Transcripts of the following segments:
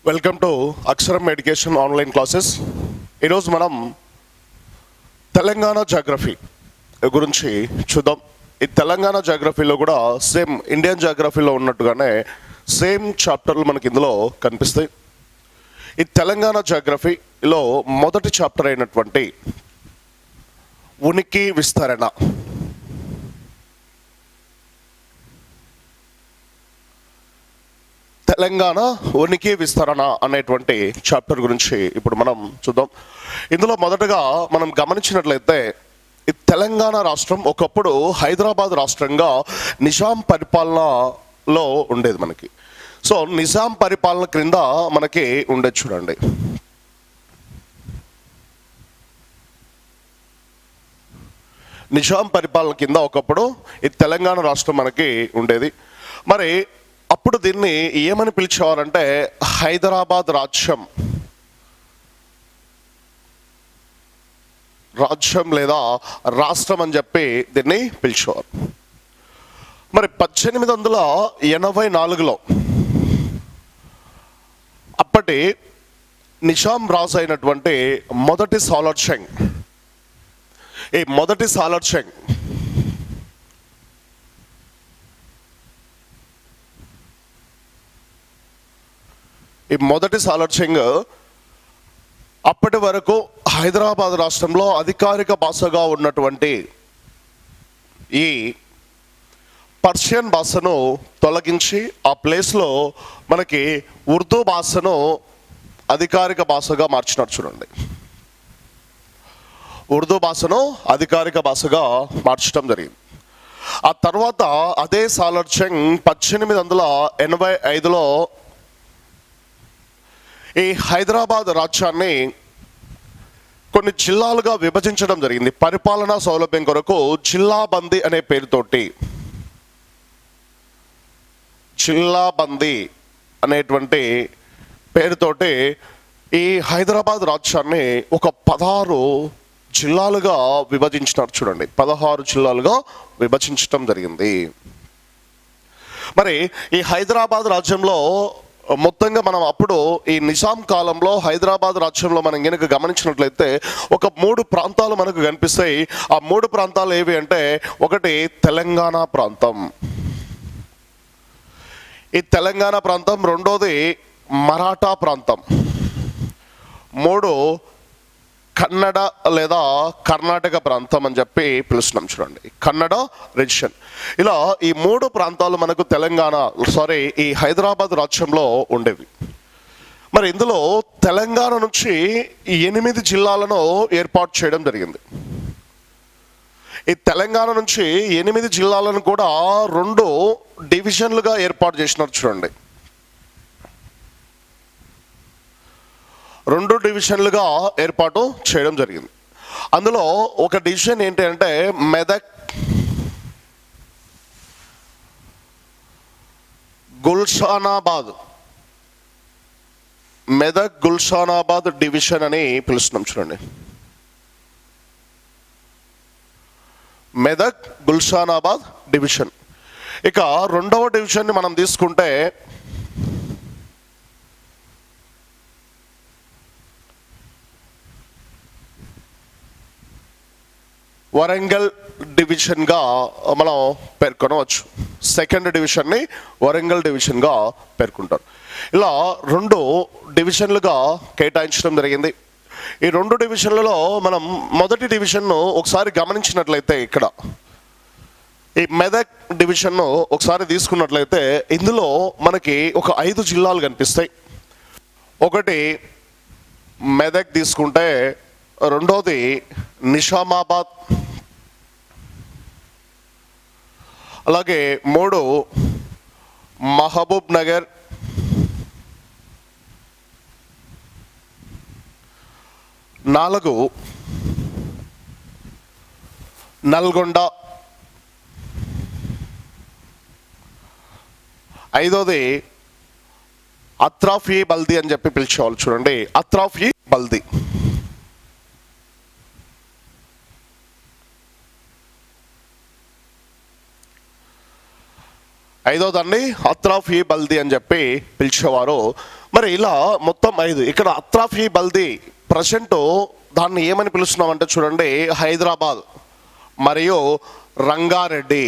Welcome to అక్షరం education online classes. ఈరోజు మనం తెలంగాణ జాగ్రఫీ గురించి చూద్దాం. ఈ తెలంగాణ జాగ్రఫీలో కూడా సేమ్ ఇండియన్ జాగ్రఫీలో ఉన్నట్టుగానే సేమ్ చాప్టర్లు మనకి ఇందులో కనిపిస్తాయి. ఈ తెలంగాణ జాగ్రఫీలో మొదటి చాప్టర్ అయినటువంటి ఉనికి విస్తరణ, తెలంగాణ ఉనికి విస్తరణ అనేటువంటి చాప్టర్ గురించి ఇప్పుడు మనం చూద్దాం. ఇందులో మొదటగా మనం గమనించినట్లయితే ఈ తెలంగాణ రాష్ట్రం ఒకప్పుడు హైదరాబాద్ రాష్ట్రంగా నిజాం పరిపాలనలో ఉండేది మనకి. సో నిజాం పరిపాలన క్రింద మనకి ఉండేది చూడండి. నిజాం పరిపాలన కింద ఒకప్పుడు ఈ తెలంగాణ రాష్ట్రం మనకి ఉండేది. మరి అప్పుడు దీన్ని ఏమని పిలిచేవారంటే హైదరాబాద్ రాజ్యం లేదా రాష్ట్రం అని చెప్పి దీన్ని పిలిచేవారు. మరి 1884లో అప్పటి నిజాం రాజు అయినటువంటి మొదటి సాలార్ జంగ్, ఈ మొదటి సాలార్ జంగ్ అప్పటి వరకు హైదరాబాద్ రాష్ట్రంలో అధికారిక భాషగా ఉన్నటువంటి ఈ పర్షియన్ భాషను తొలగించి ఆ ప్లేస్లో మనకి ఉర్దూ భాషను అధికారిక భాషగా మార్చినారు చూడండి. ఉర్దూ భాషను అధికారిక భాషగా మార్చడం జరిగింది. ఆ తర్వాత అదే సాలార్ జంగ్ 1885లో ఈ హైదరాబాద్ రాజ్యాన్ని కొన్ని జిల్లాలుగా విభజించడం జరిగింది. పరిపాలనా సౌలభ్యం కొరకు జిల్లాబందీ అనే పేరుతోటి, జిల్లాబందీ అనేటువంటి పేరుతోటి ఈ హైదరాబాద్ రాజ్యాన్ని ఒక 16 జిల్లాలుగా విభజించినారు చూడండి. 16 జిల్లాలుగా విభజించడం జరిగింది. మరి ఈ హైదరాబాద్ రాజ్యంలో మొత్తంగా మనం అప్పుడు ఈ నిజాం కాలంలో హైదరాబాద్ రాజ్యంలో మనం కనుక గమనించినట్లయితే ఒక 3 ప్రాంతాలు మనకు కనిపిస్తాయి. ఆ 3 ప్రాంతాలు ఏవి అంటే, ఒకటి తెలంగాణ ప్రాంతం, ఈ తెలంగాణ ప్రాంతం, రెండోది మరాఠా ప్రాంతం, 3 కన్నడ లేదా కర్ణాటక ప్రాంతం అని చెప్పి పిలుస్తున్నాం చూడండి, కన్నడ రీజియన్. ఇలా ఈ 3 ప్రాంతాలు మనకు ఈ హైదరాబాద్ రాజ్యంలో ఉండేవి. మరి ఇందులో తెలంగాణ నుంచి 8 జిల్లాలను ఏర్పాటు చేయడం జరిగింది. ఈ తెలంగాణ నుంచి 8 జిల్లాలను కూడా 2 డివిజన్లుగా ఏర్పాటు చేసినారు చూడండి. 2 డివిజన్లుగా ఏర్పాటు చేయడం జరిగింది. అందులో ఒక డివిజన్ ఏంటి అంటే మెదక్ గుల్షానాబాద్ డివిజన్ అని పిలుస్తున్నాం చూడండి. మెదక్ గుల్షానాబాద్ డివిజన్. ఇక రెండవ డివిజన్ని మనం తీసుకుంటే వరంగల్ డివిజన్గా మనం పేర్కొనవచ్చు. సెకండ్ డివిజన్ని వరంగల్ డివిజన్గా పేర్కొంటారు. ఇలా 2 డివిజన్లుగా కేటాయించడం జరిగింది. ఈ 2 డివిజన్లలో మనం మొదటి డివిజన్ను ఒకసారి గమనించినట్లయితే, ఇక్కడ ఈ మెదక్ డివిజన్ను ఒకసారి తీసుకున్నట్లయితే ఇందులో మనకి ఒక 5 జిల్లాలు కనిపిస్తాయి. ఒకటి మెదక్ తీసుకుంటే, రెండోది నిజామాబాద్, అలాగే 3 మహబూబ్ నగర్, 4 నల్గొండ, 5వది అత్రాఫీ బల్దీ అని చెప్పి పిలిచేవాళ్ళు చూడండి, అత్రాఫీ బల్దీ. ఐదో దాన్ని అత్రాఫీ బల్దీ అని చెప్పి పిలిచేవారు. మరి ఇలా మొత్తం 5. ఇక్కడ అత్రాఫీ బల్దీ ప్రజెంట్ దాన్ని ఏమని పిలుస్తున్నామంటే చూడండి, హైదరాబాద్ మరియు రంగారెడ్డి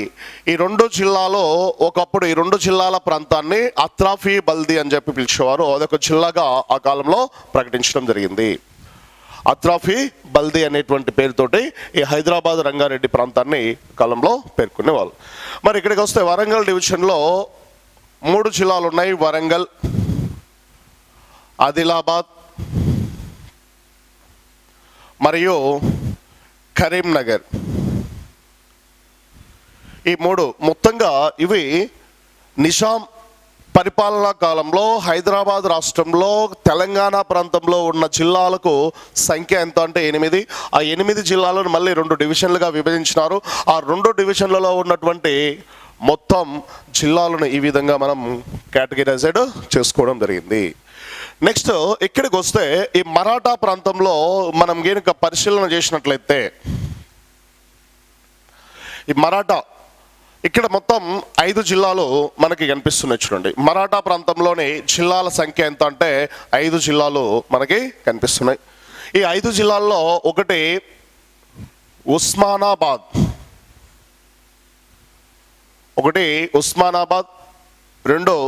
ఈ 2 జిల్లాలో ఒకప్పుడు ఈ 2 జిల్లాల ప్రాంతాన్ని అత్రాఫీ బల్దీ అని చెప్పి పిలిచేవారు. అదొక జిల్లాగా ఆ కాలంలో ప్రకటించడం జరిగింది. అత్రాఫీ బల్దీ అనేటువంటి పేరుతోటి ఈ హైదరాబాద్ రంగారెడ్డి ప్రాంతాన్ని కాలంలో పేర్కొనేవాళ్ళు. మరి ఇక్కడికి వస్తే వరంగల్ డివిజన్లో 3 జిల్లాలు ఉన్నాయి. వరంగల్, ఆదిలాబాద్ మరియు కరీంనగర్. ఈ 3 మొత్తంగా ఇవి నిజాం పరిపాలనా కాలంలో హైదరాబాద్ రాష్ట్రంలో తెలంగాణ ప్రాంతంలో ఉన్న జిల్లాలకు సంఖ్య ఎంత అంటే 8. ఆ 8 జిల్లాలను మళ్ళీ 2 డివిజన్లుగా విభజించినారు. ఆ 2 డివిజన్లలో ఉన్నటువంటి మొత్తం జిల్లాలను ఈ విధంగా మనం కేటగిరైజ్డ్ చేసుకోవడం జరిగింది. నెక్స్ట్ ఇక్కడికి వస్తే ఈ మరాఠా ప్రాంతంలో మనం కనుక పరిశీలన చేసినట్లయితే ఈ మరాఠా ఇక్కడ మొత్తం 5 జిల్లాలు మనకి కనిపిస్తున్నాయి. చూడండి, మరాఠా ప్రాంతంలోని జిల్లాల సంఖ్య ఎంత అంటే 5 జిల్లాలు మనకి కనిపిస్తున్నాయి. ఈ 5 జిల్లాల్లో ఒకటి ఉస్మానాబాద్, ఒకటి ఉస్మానాబాద్, 2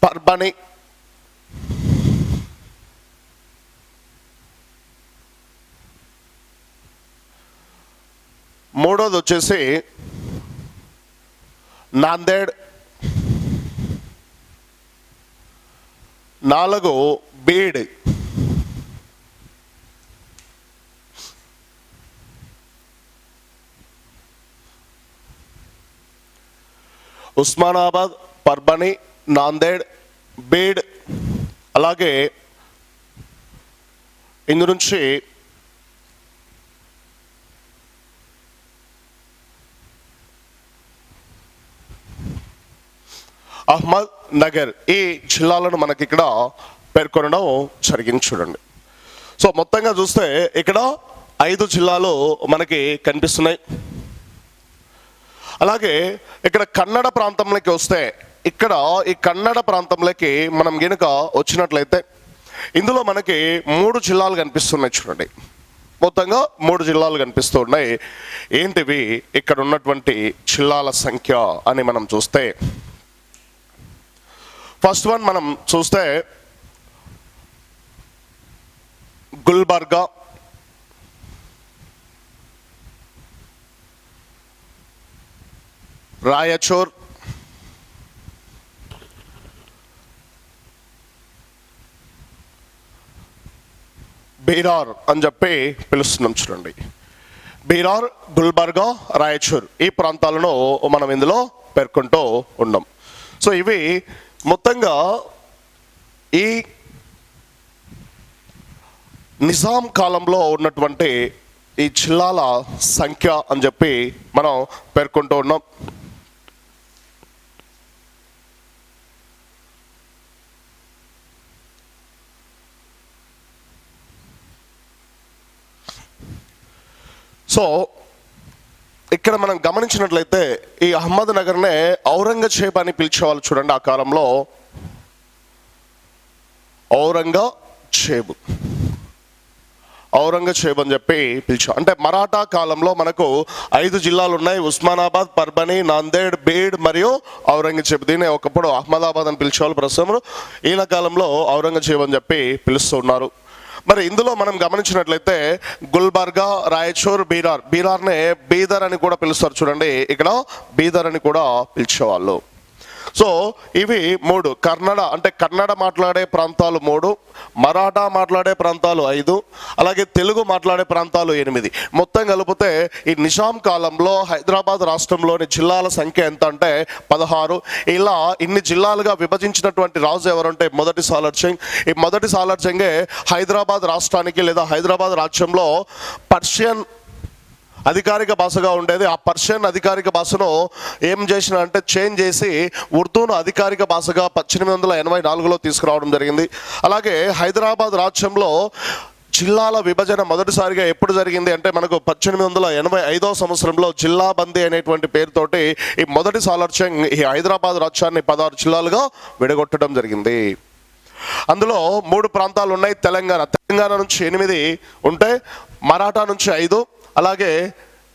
పర్బని, 3వది వచ్చేసి నాందేడ్, 4 బీడ్, ఉస్మానాబాద్, పర్బని, నాందేడ్, బీడ్, అలాగే ఇందు నుంచి అహ్మద్ నగర్ ఈ జిల్లాలను మనకి ఇక్కడ పేర్కొనడం జరిగింది. చూడండి, సో మొత్తంగా చూస్తే ఇక్కడ 5 జిల్లాలు మనకి కనిపిస్తున్నాయి. అలాగే ఇక్కడ కన్నడ ప్రాంతంలోకి వస్తే ఇక్కడ ఈ కన్నడ ప్రాంతంలోకి మనం గనుక వచ్చినట్లయితే ఇందులో మనకి 3 జిల్లాలు కనిపిస్తున్నాయి. చూడండి, మొత్తంగా 3 జిల్లాలు కనిపిస్తూ ఉన్నాయి. ఏంటివి ఇక్కడ ఉన్నటువంటి జిల్లాల సంఖ్య అని మనం చూస్తే ఫస్ట్ వన్ మనం చూస్తే గుల్బర్గా, రాయచూర్, బీరార్ అని చెప్పి పిలుస్తున్నాం. చూడండి, బీరార్, గుల్బర్గా, రాయచూర్ ఈ ప్రాంతాలను మనం ఇందులో పేర్కొంటూ ఉన్నాం. సో ఇవి మొత్తంగా ఈ నిజాం కాలంలో ఉన్నటువంటి ఈ జిల్లాల సంఖ్య అని చెప్పి మనం పేర్కొంటూ ఉన్నాం. సో ఇక్కడ మనం గమనించినట్లయితే ఈ అహ్మద్ నగర్నే ఔరంగజేబ్ అని పిలిచేవాళ్ళు. చూడండి, ఆ కాలంలో ఔరంగజేబు అని చెప్పి పిలిచాం. అంటే మరాఠా కాలంలో మనకు 5 జిల్లాలు ఉన్నాయి. ఉస్మానాబాద్, పర్బని, నాందేడ్, బీడ్ మరియు ఔరంగజేబ్. దీన్ని ఒకప్పుడు అహ్మదాబాద్ అని పిలిచేవాళ్ళు. ప్రస్తుతం ఈయన కాలంలో ఔరంగజేబ్ అని చెప్పి పిలుస్తూ ఉన్నారు. మరి ఇందులో మనం గమనించినట్లయితే గుల్బర్గా, రాయచూర్, బీరార్నే బీదర్ అని కూడా పిలుస్తారు. చూడండి, ఇక్కడ బీదర్ అని కూడా పిలిచేవాళ్ళు. సో ఇవి 3 కన్నడ అంటే కన్నడ మాట్లాడే ప్రాంతాలు 3, మరాఠా మాట్లాడే ప్రాంతాలు 5, అలాగే తెలుగు మాట్లాడే ప్రాంతాలు 8. మొత్తం కలిపితే ఈ నిజాం కాలంలో హైదరాబాద్ రాష్ట్రంలోని జిల్లాల సంఖ్య ఎంత అంటే 16. ఇలా ఇన్ని జిల్లాలుగా విభజించినటువంటి రాజు ఎవరంటే మొదటి సాలార్ జంగ్. ఈ మొదటి సాలార్ జంగే హైదరాబాద్ రాష్ట్రానికి లేదా హైదరాబాద్ రాజ్యంలో పర్షియన్ అధికారిక భాషగా ఉండేది. ఆ పర్షియన్ అధికారిక భాషను ఏం చేసిన అంటే చేంజ్ చేసి ఉర్దూను అధికారిక భాషగా 1884లో తీసుకురావడం జరిగింది. అలాగే హైదరాబాద్ రాజ్యంలో జిల్లాల విభజన మొదటిసారిగా ఎప్పుడు జరిగింది అంటే మనకు 1885 సంవత్సరంలో జిల్లా బందీ అనేటువంటి పేరుతోటి ఈ మొదటి సాలర్జంగ్ ఈ హైదరాబాద్ రాజ్యాన్ని 16 జిల్లాలుగా విడగొట్టడం జరిగింది. అందులో 3 ప్రాంతాలు ఉన్నాయి. తెలంగాణ నుంచి 8 ఉంటే, మరాఠా నుంచి 5, అలాగే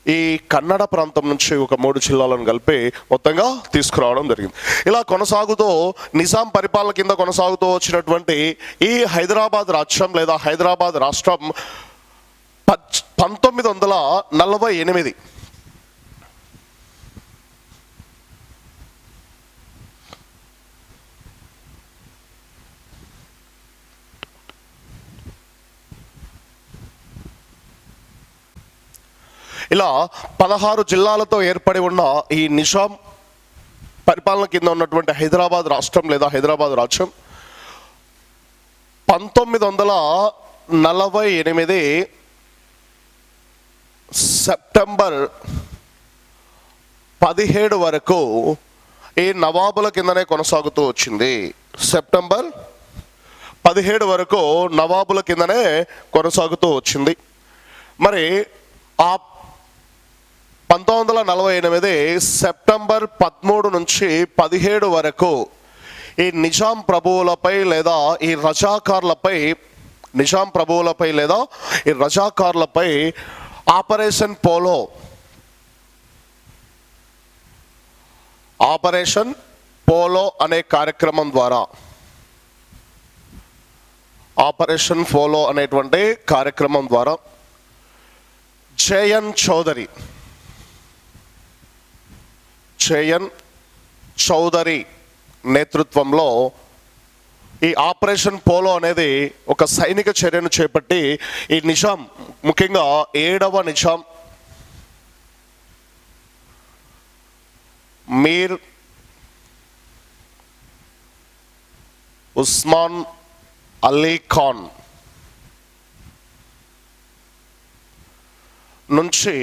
ఈ కన్నడ ప్రాంతం నుంచి ఒక 3 జిల్లాలను కలిపి మొత్తంగా తీసుకురావడం జరిగింది. ఇలా కొనసాగుతూ నిజాం పరిపాలన కింద కొనసాగుతూ వచ్చినటువంటి ఈ హైదరాబాద్ రాజ్యం లేదా హైదరాబాద్ రాష్ట్రం 1948 ఇలా 16 జిల్లాలతో ఏర్పడి ఉన్న ఈ నిజాం పరిపాలన కింద ఉన్నటువంటి హైదరాబాద్ రాష్ట్రం లేదా హైదరాబాద్ రాజ్యం 1948 సెప్టెంబర్ 17 వరకు ఈ నవాబుల కిందనే కొనసాగుతూ వచ్చింది. సెప్టెంబర్ 17 వరకు నవాబుల కిందనే కొనసాగుతూ వచ్చింది. మరి ఆ 1948 సెప్టెంబర్ 13 నుంచి 17 వరకు ఈ నిజాం ప్రభువులపై లేదా ఈ రజాకార్లపై ఆపరేషన్ పోలో అనే కార్యక్రమం ద్వారా ఆపరేషన్ పోలో అనేటువంటి కార్యక్రమం ద్వారా జేఎన్ చౌదరి నేతృత్వంలో ఈ ఆపరేషన్ పోలో అనేది ఒక సైనిక చర్యను చేపట్టి ఈ నిజాం, ముఖ్యంగా 7వ నిజాం మీర్ ఉస్మాన్ అలీ ఖాన్ నుంచి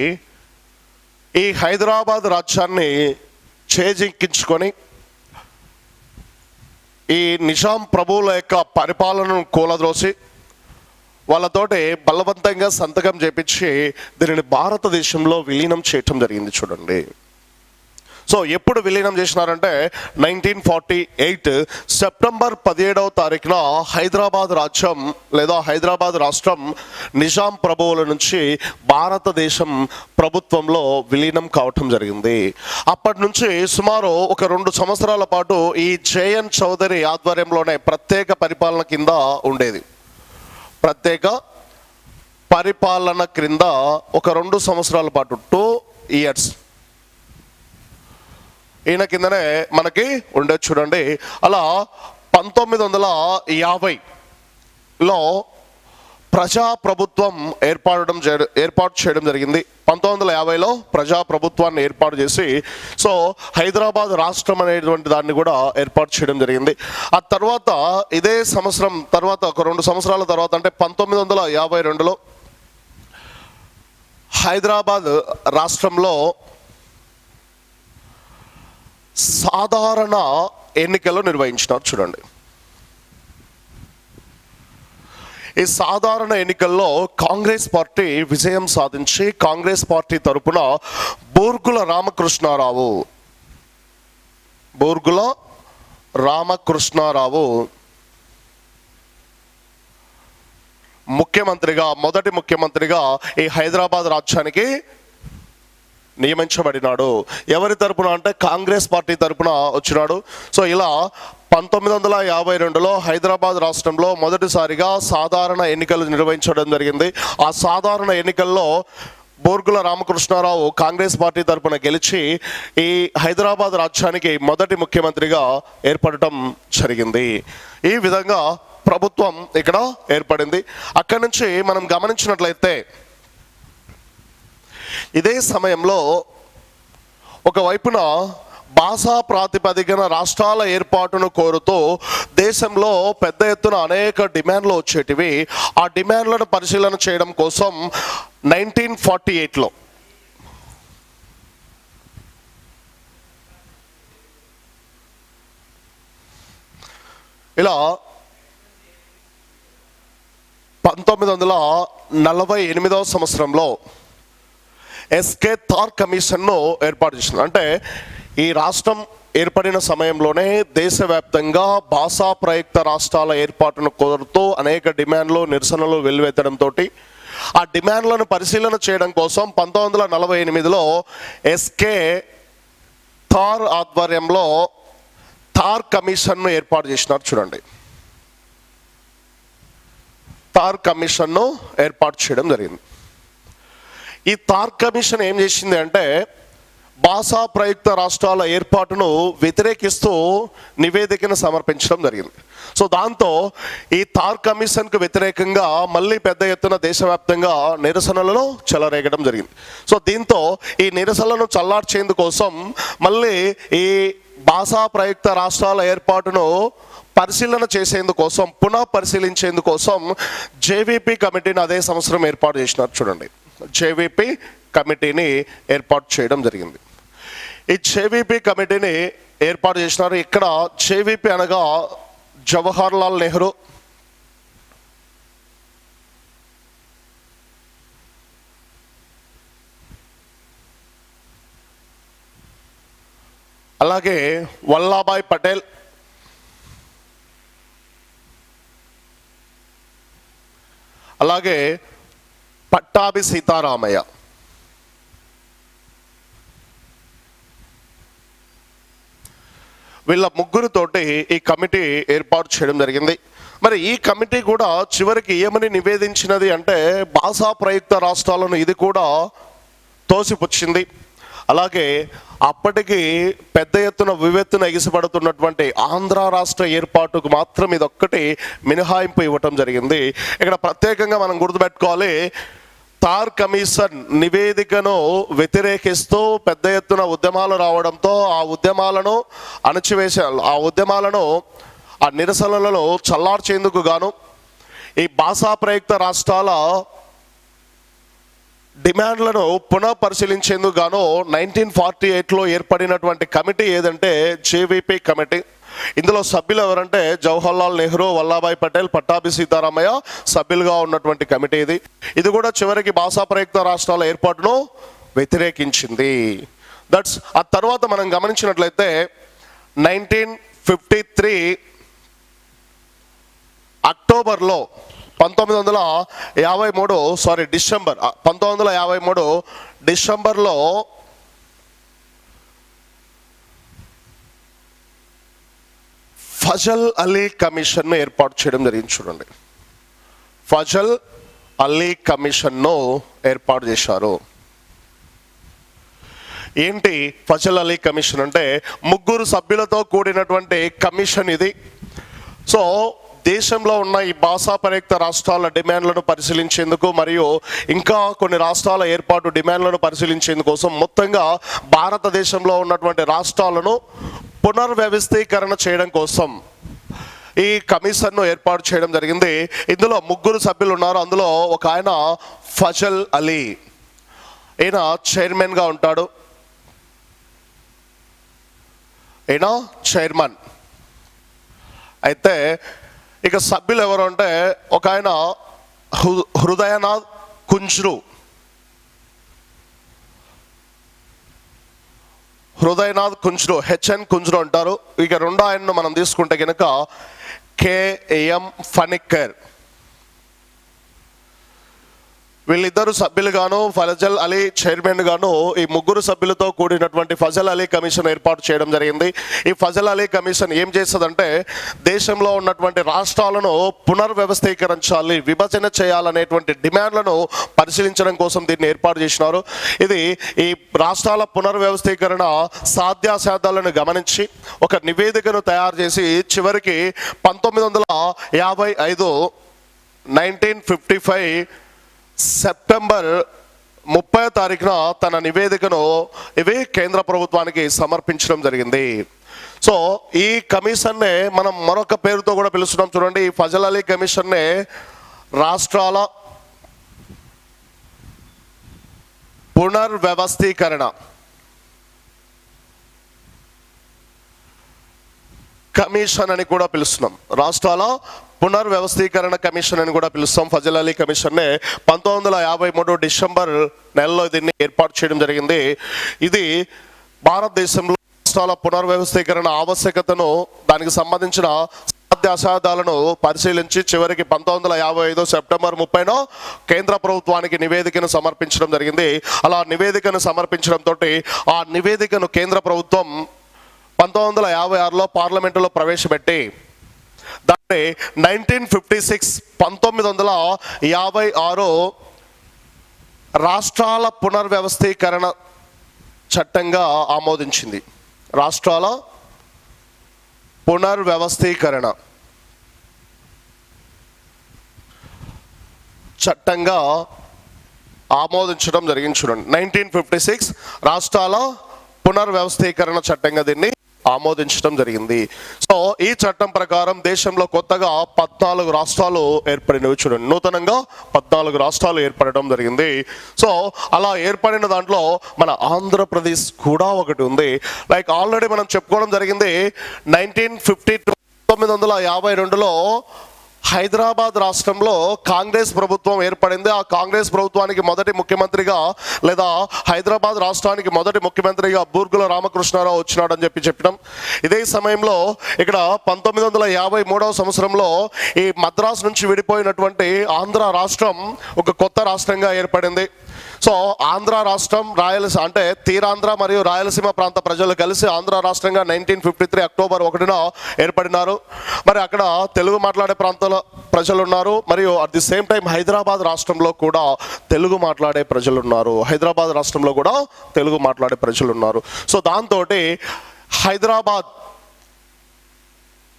ఈ హైదరాబాద్ రాజ్యాన్ని చేజిక్కించుకొని ఈ నిజాం ప్రభువుల యొక్క పరిపాలనను కూలద్రోసి వాళ్ళతోటి బలవంతంగా సంతకం చేపించి దీనిని భారతదేశంలో విలీనం చేయటం జరిగింది. చూడండి, సో ఎప్పుడు విలీనం చేసినారంటే 1948 సెప్టెంబర్ 17వ తారీఖున హైదరాబాద్ రాజ్యం లేదా హైదరాబాద్ రాష్ట్రం నిజాం ప్రభువుల నుంచి భారతదేశం ప్రభుత్వంలో విలీనం కావటం జరిగింది. అప్పటి నుంచి సుమారు ఒక 2 సంవత్సరాల పాటు ఈ జేఎన్ చౌదరి ఆధ్వర్యంలోనే ప్రత్యేక పరిపాలన కింద ఉండేది. ప్రత్యేక పరిపాలన క్రింద ఒక 2 సంవత్సరాల పాటు 2 ఇయర్స్ ఈయన కిందనే మనకి ఉండేది. చూడండి, అలా 1950లో ప్రజాప్రభుత్వం ఏర్పాటు చేయడం జరిగింది. 1950లో ప్రజాప్రభుత్వాన్ని ఏర్పాటు చేసి సో హైదరాబాద్ రాష్ట్రం అనేటువంటి దాన్ని కూడా ఏర్పాటు చేయడం జరిగింది. ఆ తర్వాత ఇదే సంవత్సరం తర్వాత ఒక 2 సంవత్సరాల తర్వాత అంటే 1952లో హైదరాబాద్ రాష్ట్రంలో సాధారణ ఎన్నికలు నిర్వహించినారు. చూడండి, ఈ సాధారణ ఎన్నికల్లో కాంగ్రెస్ పార్టీ విజయం సాధించి కాంగ్రెస్ పార్టీ తరపున బూర్గుల రామకృష్ణారావు మొదటి ముఖ్యమంత్రిగా ఈ హైదరాబాద్ రాజ్యానికి నియమించబడినాడు. ఎవరి తరపున అంటే కాంగ్రెస్ పార్టీ తరపున వచ్చినాడు. సో ఇలా 1952లో హైదరాబాద్ రాష్ట్రంలో మొదటిసారిగా సాధారణ ఎన్నికలు నిర్వహించడం జరిగింది. ఆ సాధారణ ఎన్నికల్లో బూర్గుల రామకృష్ణారావు కాంగ్రెస్ పార్టీ తరపున గెలిచి ఈ హైదరాబాద్ రాజ్యానికి మొదటి ముఖ్యమంత్రిగా ఏర్పడటం జరిగింది. ఈ విధంగా ప్రభుత్వం ఇక్కడ ఏర్పడింది. అక్కడి నుంచి మనం గమనించినట్లయితే ఇదే సమయంలో ఒకవైపున భాషా ప్రాతిపదికన రాష్ట్రాల ఏర్పాటును కోరుతూ దేశంలో పెద్ద ఎత్తున అనేక డిమాండ్లు వచ్చేటివి. ఆ డిమాండ్లను పరిశీలన చేయడం కోసం 1948లో ఇలా 1948వ సంవత్సరంలో ఎస్కే థార్ కమిషన్ను ఏర్పాటు చేసింది. అంటే ఈ రాష్ట్రం ఏర్పడిన సమయంలోనే దేశవ్యాప్తంగా భాషా ప్రయుక్త రాష్ట్రాల ఏర్పాటును కోరుతూ అనేక డిమాండ్లు నిరసనలు వెల్లువెత్తడంతో ఆ డిమాండ్లను పరిశీలన చేయడం కోసం 1948లో ఎస్కే థార్ ఆధ్వర్యంలో థార్ కమిషన్ను ఏర్పాటు చేసినారు. చూడండి, థార్ కమిషన్ను ఏర్పాటు చేయడం జరిగింది. ఈ థార్ కమిషన్ ఏం చేసింది అంటే భాషా ప్రయుక్త రాష్ట్రాల ఏర్పాటును వ్యతిరేకిస్తూ నివేదికను సమర్పించడం జరిగింది. సో దాంతో ఈ థార్ కమిషన్కు వ్యతిరేకంగా మళ్ళీ పెద్ద ఎత్తున దేశవ్యాప్తంగా నిరసనలను చెలరేగడం జరిగింది. సో దీంతో ఈ నిరసనలను చల్లార్చేందుకోసం మళ్ళీ ఈ భాషా ప్రయుక్త రాష్ట్రాల ఏర్పాటును పరిశీలన చేసేందుకోసం పునః పరిశీలించేందుకోసం జేవీపీ కమిటీని అదే సంవత్సరం ఏర్పాటు చేసినారు. చూడండి, జేవీపీ కమిటీని ఏర్పాటు చేయడం జరిగింది. ఈ జేవీపీ కమిటీని ఏర్పాటు చేసినారు. ఇక్కడ జేవీపీ అనగా జవహర్ లాల్ నెహ్రూ, అలాగే వల్లభాయ్ పటేల్, అలాగే పట్టాభి సీతారామయ్య. వీళ్ళ ముగ్గురితోటి ఈ కమిటీ ఏర్పాటు చేయడం జరిగింది. మరి ఈ కమిటీ కూడా చివరికి ఏమని నివేదించినది అంటే భాషా ప్రయుక్త రాష్ట్రాలను ఇది కూడా తోసిపుచ్చింది. అలాగే అప్పటికి పెద్ద ఎత్తున వివెత్తున ఎగిసిపడుతున్నటువంటి ఆంధ్ర రాష్ట్ర ఏర్పాటుకు మాత్రం ఇదొక్కటి మినహాయింపు ఇవ్వటం జరిగింది. ఇక్కడ ప్రత్యేకంగా మనం గుర్తుపెట్టుకోవాలి, థార్ కమిషన్ నివేదికను వ్యతిరేకిస్తూ పెద్ద ఎత్తున ఉద్యమాలు రావడంతో ఆ ఉద్యమాలను ఆ నిరసనలను చల్లార్చేందుకు గాను ఈ భాషా ప్రయుక్త రాష్ట్రాల డిమాండ్లను పునః పరిశీలించేందుకు గాను 1948లో ఏర్పడినటువంటి కమిటీ ఏదంటే జేవీపీ కమిటీ. ఇందులో సభ్యులు ఎవరంటే జవహర్ లాల్ నెహ్రూ, వల్లభాయ్ పటేల్, పట్టాభి సీతారామయ్య సభ్యులుగా ఉన్నటువంటి కమిటీ ఇది కూడా చివరికి భాషా ప్రయుక్త రాష్ట్రాల ఏర్పాటును వ్యతిరేకించింది. ఆ తర్వాత మనం గమనించినట్లయితే 1953 అక్టోబర్లో 1953 డిసెంబర్లో ఫజల్ అలీ కమిషన్ను ఏర్పాటు చేయడం జరిగింది. చూడండి, ఫజల్ అలీ కమిషన్ను ఏర్పాటు చేశారు. ఏంటి ఫజల్ అలీ కమిషన్ అంటే? ముగ్గురు సభ్యులతో కూడినటువంటి కమిషన్ ఇది. సో దేశంలో ఉన్న ఈ భాషా ప్రయుక్త రాష్ట్రాల డిమాండ్లను పరిశీలించేందుకు మరియు ఇంకా కొన్ని రాష్ట్రాల ఏర్పాటు డిమాండ్లను పరిశీలించేందుకోసం మొత్తంగా భారతదేశంలో ఉన్నటువంటి రాష్ట్రాలను పునర్వ్యవస్థీకరణ చేయడం కోసం ఈ కమిషన్ను ఏర్పాటు చేయడం జరిగింది. ఇందులో ముగ్గురు సభ్యులు ఉన్నారు. అందులో ఒక ఆయన ఫజల్ అలీ, ఈయన చైర్మన్గా ఉంటాడు. ఈయన చైర్మన్. అయితే ఇక సభ్యులు ఎవరు అంటే ఒక ఆయన హృదయనాథ్ కుంజ్రు, హెచ్ఎన్ కుంజ్రు అంటారు. ఇక రెండో ఆయన్ను మనం తీసుకుంటే కనుక కేఎం ఫణిక్కర్. వీళ్ళిద్దరు సభ్యులుగాను ఫజల్ అలీ చైర్మన్ గాను ఈ ముగ్గురు సభ్యులతో కూడినటువంటి ఫజల్ అలీ కమిషన్ ఏర్పాటు చేయడం జరిగింది. ఈ ఫజల్ అలీ కమిషన్ ఏం చేస్తుందంటే దేశంలో ఉన్నటువంటి రాష్ట్రాలను పునర్వ్యవస్థీకరించాలి, విభజన చేయాలనేటువంటి డిమాండ్లను పరిశీలించడం కోసం దీన్ని ఏర్పాటు చేసినారు. ఇది ఈ రాష్ట్రాల పునర్వ్యవస్థీకరణ సాధ్యాసాధ్యాలను గమనించి ఒక నివేదికను తయారు చేసి చివరికి 1955 సెప్టెంబర్ 30 తన నివేదికను ఇవి కేంద్ర ప్రభుత్వానికి సమర్పించడం జరిగింది. సో ఈ కమిషన్నే మనం మరొక పేరుతో కూడా పిలుస్తున్నాం. చూడండి, ఈ ఫజల్ అలీ కమిషన్నే రాష్ట్రాల పునర్వ్యవస్థీకరణ కమిషన్ అని కూడా పిలుస్తున్నాం. రాష్ట్రాల పునర్వ్యవస్థీకరణ కమిషన్ అని కూడా పిలుస్తాం. ఫజల్ అలీ కమిషన్నే 1953 డిసెంబర్ నెలలో దీన్ని ఏర్పాటు చేయడం జరిగింది. ఇది భారతదేశంలో రాష్ట్రాల పునర్వ్యవస్థీకరణ ఆవశ్యకతను, దానికి సంబంధించిన అసాధాలను పరిశీలించి చివరికి 1955 సెప్టెంబర్ 30న కేంద్ర ప్రభుత్వానికి నివేదికను సమర్పించడం జరిగింది. అలా నివేదికను సమర్పించడంతో ఆ నివేదికను కేంద్ర ప్రభుత్వం 1956లో పార్లమెంటులో ప్రవేశపెట్టి దాన్ని 1956 రాష్ట్రాల పునర్వ్యవస్థీకరణ చట్టంగా ఆమోదించింది. రాష్ట్రాల పునర్వ్యవస్థీకరణ చట్టంగా ఆమోదించడం జరిగింది. చూడండి, 1956 రాష్ట్రాల పునర్వ్యవస్థీకరణ చట్టంగా దీన్ని ఆమోదించడం జరిగింది. సో ఈ చట్టం ప్రకారం దేశంలో కొత్తగా 14 రాష్ట్రాలు ఏర్పడినవి. చూడండి, నూతనంగా 14 రాష్ట్రాలు ఏర్పడడం జరిగింది. సో అలా ఏర్పడిన దాంట్లో మన ఆంధ్రప్రదేశ్ కూడా ఒకటి ఉంది. లైక్ ఆల్రెడీ మనం చెప్పుకోవడం జరిగింది, 1952లో హైదరాబాద్ రాష్ట్రంలో కాంగ్రెస్ ప్రభుత్వం ఏర్పడింది. ఆ కాంగ్రెస్ ప్రభుత్వానికి మొదటి ముఖ్యమంత్రిగా లేదా హైదరాబాద్ రాష్ట్రానికి మొదటి ముఖ్యమంత్రిగా బూర్గుల రామకృష్ణారావు వచ్చినాడని చెప్పినాం. ఇదే సమయంలో ఇక్కడ 1953వ సంవత్సరంలో ఈ మద్రాసు నుంచి విడిపోయినటువంటి ఆంధ్ర రాష్ట్రం ఒక కొత్త రాష్ట్రంగా ఏర్పడింది. సో ఆంధ్ర రాష్ట్రం అంటే తీరాంధ్ర మరియు రాయలసీమ ప్రాంత ప్రజలు కలిసి ఆంధ్ర రాష్ట్రంగా 1953 అక్టోబర్ 1న ఏర్పడినారు. మరి అక్కడ తెలుగు మాట్లాడే ప్రాంతాల ప్రజలు ఉన్నారు, మరియు at the same time Hyderabad రాష్ట్రంలో కూడా తెలుగు మాట్లాడే ప్రజలు ఉన్నారు. హైదరాబాద్ రాష్ట్రంలో కూడా తెలుగు మాట్లాడే ప్రజలు ఉన్నారు. సో దాంతో హైదరాబాద్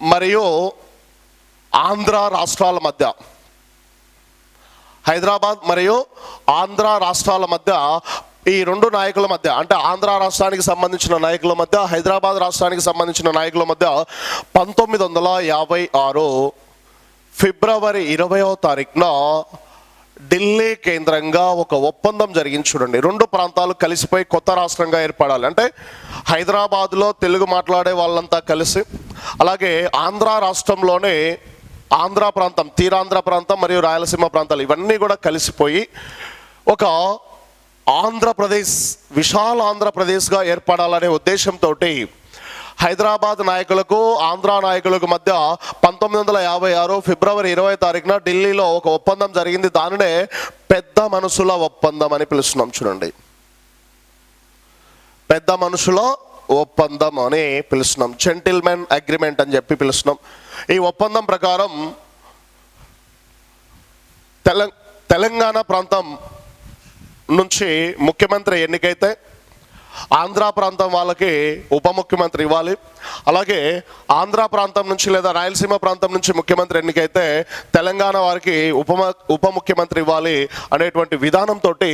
మరియు ఆంధ్ర రాష్ట్రాల మధ్య, హైదరాబాద్ మరియు ఆంధ్ర రాష్ట్రాల మధ్య, ఈ రెండు నాయకుల మధ్య, అంటే ఆంధ్ర రాష్ట్రానికి సంబంధించిన నాయకుల మధ్య, హైదరాబాద్ రాష్ట్రానికి సంబంధించిన నాయకుల మధ్య 1956 ఫిబ్రవరి 20వ తారీఖున ఢిల్లీ కేంద్రంగా ఒక ఒప్పందం జరిగింది. చూడండి, రెండు ప్రాంతాలు కలిసిపోయి కొత్త రాష్ట్రంగా ఏర్పడాలి. అంటే హైదరాబాద్లో తెలుగు మాట్లాడే వాళ్ళంతా కలిసి, అలాగే ఆంధ్ర రాష్ట్రంలోనే ఆంధ్ర ప్రాంతం, తీరాంధ్ర ప్రాంతం మరియు రాయలసీమ ప్రాంతాలు ఇవన్నీ కూడా కలిసిపోయి ఒక ఆంధ్రప్రదేశ్, విశాల ఆంధ్రప్రదేశ్గా ఏర్పడాలనే ఉద్దేశంతో హైదరాబాద్ నాయకులకు ఆంధ్ర నాయకులకు మధ్య 1956 ఫిబ్రవరి 20వ తారీఖున ఢిల్లీలో ఒక ఒప్పందం జరిగింది. దానినే పెద్ద మనుషుల ఒప్పందం అని పిలుస్తున్నాం. చూడండి, పెద్ద మనుషుల ఒప్పందం అని పిలుస్తున్నాం, జెంటిల్మెన్ అగ్రిమెంట్ అని చెప్పి పిలుస్తున్నాం. ఈ ఒప్పందం ప్రకారం తెలంగాణ ప్రాంతం నుంచి ముఖ్యమంత్రి ఎన్నికైతే ఆంధ్ర ప్రాంతం వాళ్ళకి ఉప ముఖ్యమంత్రి ఇవ్వాలి, అలాగే ఆంధ్ర ప్రాంతం నుంచి లేదా రాయలసీమ ప్రాంతం నుంచి ముఖ్యమంత్రి ఎన్నికైతే తెలంగాణ వారికి ఉప ముఖ్యమంత్రి ఇవ్వాలి అనేటువంటి విధానంతో ఈ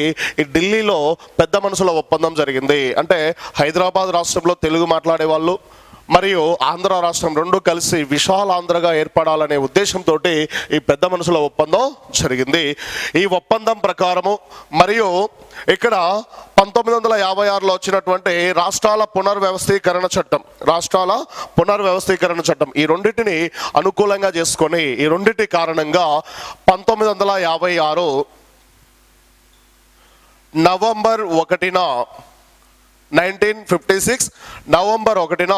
ఢిల్లీలో పెద్ద మనుషుల ఒప్పందం జరిగింది. అంటే హైదరాబాద్ రాష్ట్రంలో తెలుగు మాట్లాడే వాళ్ళు మరియు ఆంధ్ర రాష్ట్రం రెండు కలిసి విశాల ఆంధ్రగా ఏర్పడాలనే ఉద్దేశంతో ఈ పెద్ద మనుషుల ఒప్పందం జరిగింది. ఈ ఒప్పందం ప్రకారము మరియు ఇక్కడ 1956లో వచ్చినటువంటి రాష్ట్రాల పునర్వ్యవస్థీకరణ చట్టం, ఈ రెండింటిని అనుకూలంగా చేసుకొని, ఈ రెండింటి కారణంగా 1956 నవంబర్ 1న 1956 నవంబర్ 1న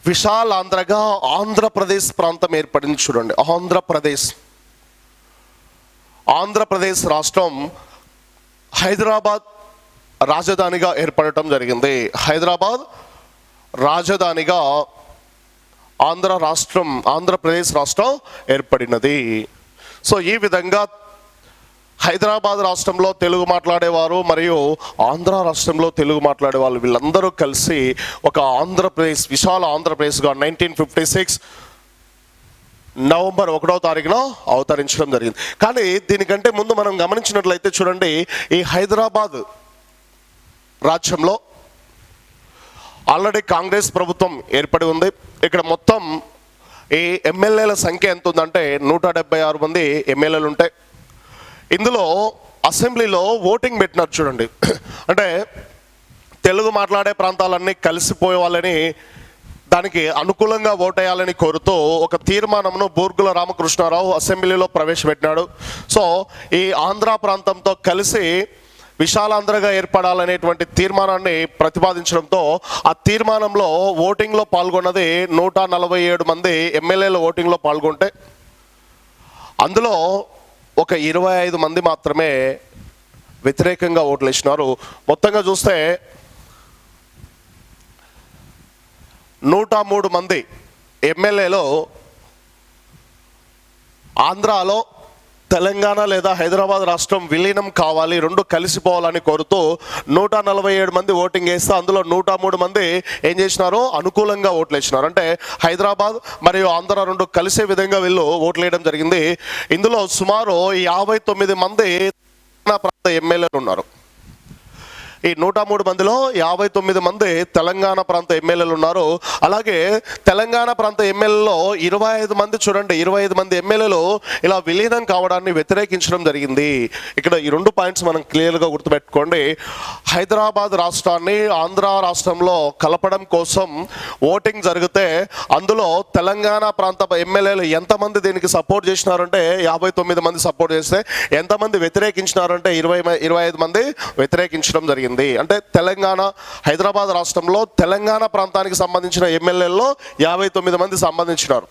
విశాల ఆంధ్రగా ఆంధ్రప్రదేశ్ ప్రాంతం ఏర్పడింది. చూడండి, ఆంధ్రప్రదేశ్ రాష్ట్రం హైదరాబాద్ రాజధానిగా ఏర్పడటం జరిగింది. హైదరాబాద్ రాజధానిగా ఆంధ్రప్రదేశ్ రాష్ట్రం ఏర్పడినది. సో ఈ విధంగా హైదరాబాద్ రాష్ట్రంలో తెలుగు మాట్లాడేవారు మరియు ఆంధ్ర రాష్ట్రంలో తెలుగు మాట్లాడే వాళ్ళు వీళ్ళందరూ కలిసి ఒక ఆంధ్రప్రదేశ్, విశాల ఆంధ్రప్రదేశ్గా 1956 నవంబర్ 1వ తారీఖున అవతరించడం జరిగింది. కానీ దీనికంటే ముందు మనం గమనించినట్లయితే చూడండి, ఈ హైదరాబాద్ రాజ్యంలో ఆల్రెడీ కాంగ్రెస్ ప్రభుత్వం ఏర్పడి ఉంది. ఇక్కడ మొత్తం ఈ ఎమ్మెల్యేల సంఖ్య ఎంత ఉందంటే 176 మంది ఎమ్మెల్యేలు ఉంటాయి. ఇందులో అసెంబ్లీలో ఓటింగ్ పెట్టినారు. చూడండి, అంటే తెలుగు మాట్లాడే ప్రాంతాలన్నీ కలిసిపోయే వాళ్ళని దానికి అనుకూలంగా ఓటేయాలని కోరుతూ ఒక తీర్మానంను బూర్గుల రామకృష్ణారావు అసెంబ్లీలో ప్రవేశపెట్టినాడు. సో ఈ ఆంధ్ర ప్రాంతంతో కలిసి విశాలాంధ్రగా ఏర్పడాలనేటువంటి తీర్మానాన్ని ప్రతిపాదించడంతో ఆ తీర్మానంలో ఓటింగ్లో పాల్గొన్నది 147 మంది ఎమ్మెల్యేలు ఓటింగ్లో పాల్గొంటే అందులో ఒక 25 మంది మాత్రమే వ్యతిరేకంగా ఓట్లు వేసినారు. మొత్తంగా చూస్తే 103 మంది ఎమ్మెల్యేలు ఆంధ్రాలో తెలంగాణ లేదా హైదరాబాద్ రాష్ట్రం విలీనం కావాలి, రెండు కలిసిపోవాలని కోరుతూ 147 మంది ఓటింగ్ వేస్తే అందులో 103 మంది ఏం చేసినారు, అనుకూలంగా ఓట్లు వేసినారు. అంటే హైదరాబాద్ మరియు ఆంధ్ర రెండు కలిసే విధంగా వీళ్ళు ఓట్లు వేయడం జరిగింది. ఇందులో సుమారు 59 మంది ప్రాంత ఎమ్మెల్యేలు ఉన్నారు. ఈ 103 మందిలో 59 మంది తెలంగాణ ప్రాంత ఎమ్మెల్యేలు ఉన్నారు. అలాగే తెలంగాణ ప్రాంత ఎమ్మెల్యేలో 25 మంది చూడండి, 25 మంది ఎమ్మెల్యేలు ఇలా విలీనం కావడాన్ని వ్యతిరేకించడం జరిగింది. ఇక్కడ ఈ 2 పాయింట్స్ మనం క్లియర్గా గుర్తుపెట్టుకోండి. హైదరాబాద్ రాష్ట్రాన్ని ఆంధ్ర రాష్ట్రంలో కలపడం కోసం ఓటింగ్ జరిగితే అందులో తెలంగాణ ప్రాంత ఎమ్మెల్యేలు ఎంతమంది దీనికి సపోర్ట్ చేసినారంటే 59 మంది సపోర్ట్ చేస్తే, ఎంతమంది వ్యతిరేకించినారంటే 25 మంది వ్యతిరేకించడం జరిగింది. అంటే తెలంగాణ హైదరాబాద్ రాష్ట్రంలో తెలంగాణ ప్రాంతానికి సంబంధించిన ఎమ్మెల్యేల్లో 59 మంది సంబంధించినారు,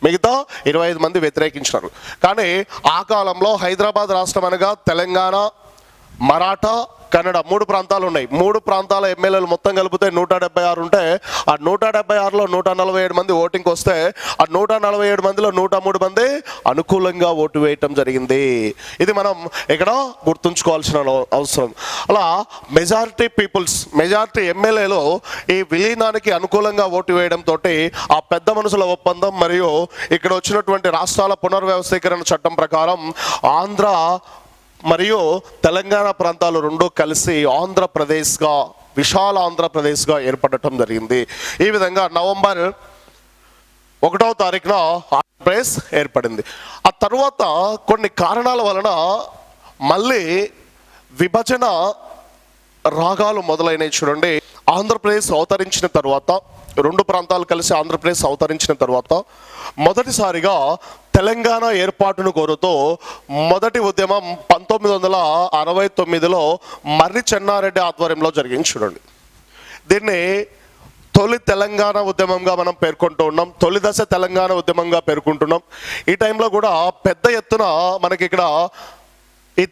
మిగతా 25 మంది వ్యతిరేకించినారు. కానీ ఆ కాలంలో హైదరాబాద్ రాష్ట్రం అనగా తెలంగాణ, మరాఠా, కన్నడ 3 ప్రాంతాలు ఉన్నాయి. 3 ప్రాంతాల ఎమ్మెల్యేలు మొత్తం కలిపితే 176 ఉంటే ఆ 176లో 147 మంది ఓటింగ్కి వస్తే ఆ 147 మందిలో 103 మంది అనుకూలంగా ఓటు వేయటం జరిగింది. ఇది మనం ఇక్కడ గుర్తుంచుకోవాల్సిన అవసరం. అలా మెజారిటీ ఎమ్మెల్యేలు ఈ విలీనానికి అనుకూలంగా ఓటు వేయడంతో ఆ పెద్ద మనుషుల ఒప్పందం మరియు ఇక్కడ వచ్చినటువంటి రాష్ట్రాల పునర్వ్యవస్థీకరణ చట్టం ప్రకారం ఆంధ్ర మరియు తెలంగాణ ప్రాంతాలు రెండు కలిసి ఆంధ్రప్రదేశ్గా, విశాల ఆంధ్రప్రదేశ్గా ఏర్పడటం జరిగింది. ఈ విధంగా నవంబర్ 1వ తారీఖున ఆంధ్రప్రదేశ్ ఏర్పడింది. ఆ తర్వాత కొన్ని కారణాల వలన మళ్ళీ విభజన రాగాలు మొదలైనవి. చూడండి, ఆంధ్రప్రదేశ్ అవతరించిన తర్వాత, 2 ప్రాంతాలు కలిసి ఆంధ్రప్రదేశ్ అవతరించిన తర్వాత మొదటిసారిగా తెలంగాణ ఏర్పాటును కోరుతూ మొదటి ఉద్యమం 1969లో మర్రి చెన్నారెడ్డి ఆధ్వర్యంలో జరిగింది. చూడండి, దీన్ని తొలి తెలంగాణ ఉద్యమంగా మనం పేర్కొంటూ ఉన్నాం, తొలి దశ తెలంగాణ ఉద్యమంగా పేర్కొంటున్నాం. ఈ టైంలో కూడా పెద్ద ఎత్తున మనకి ఇక్కడ ఈ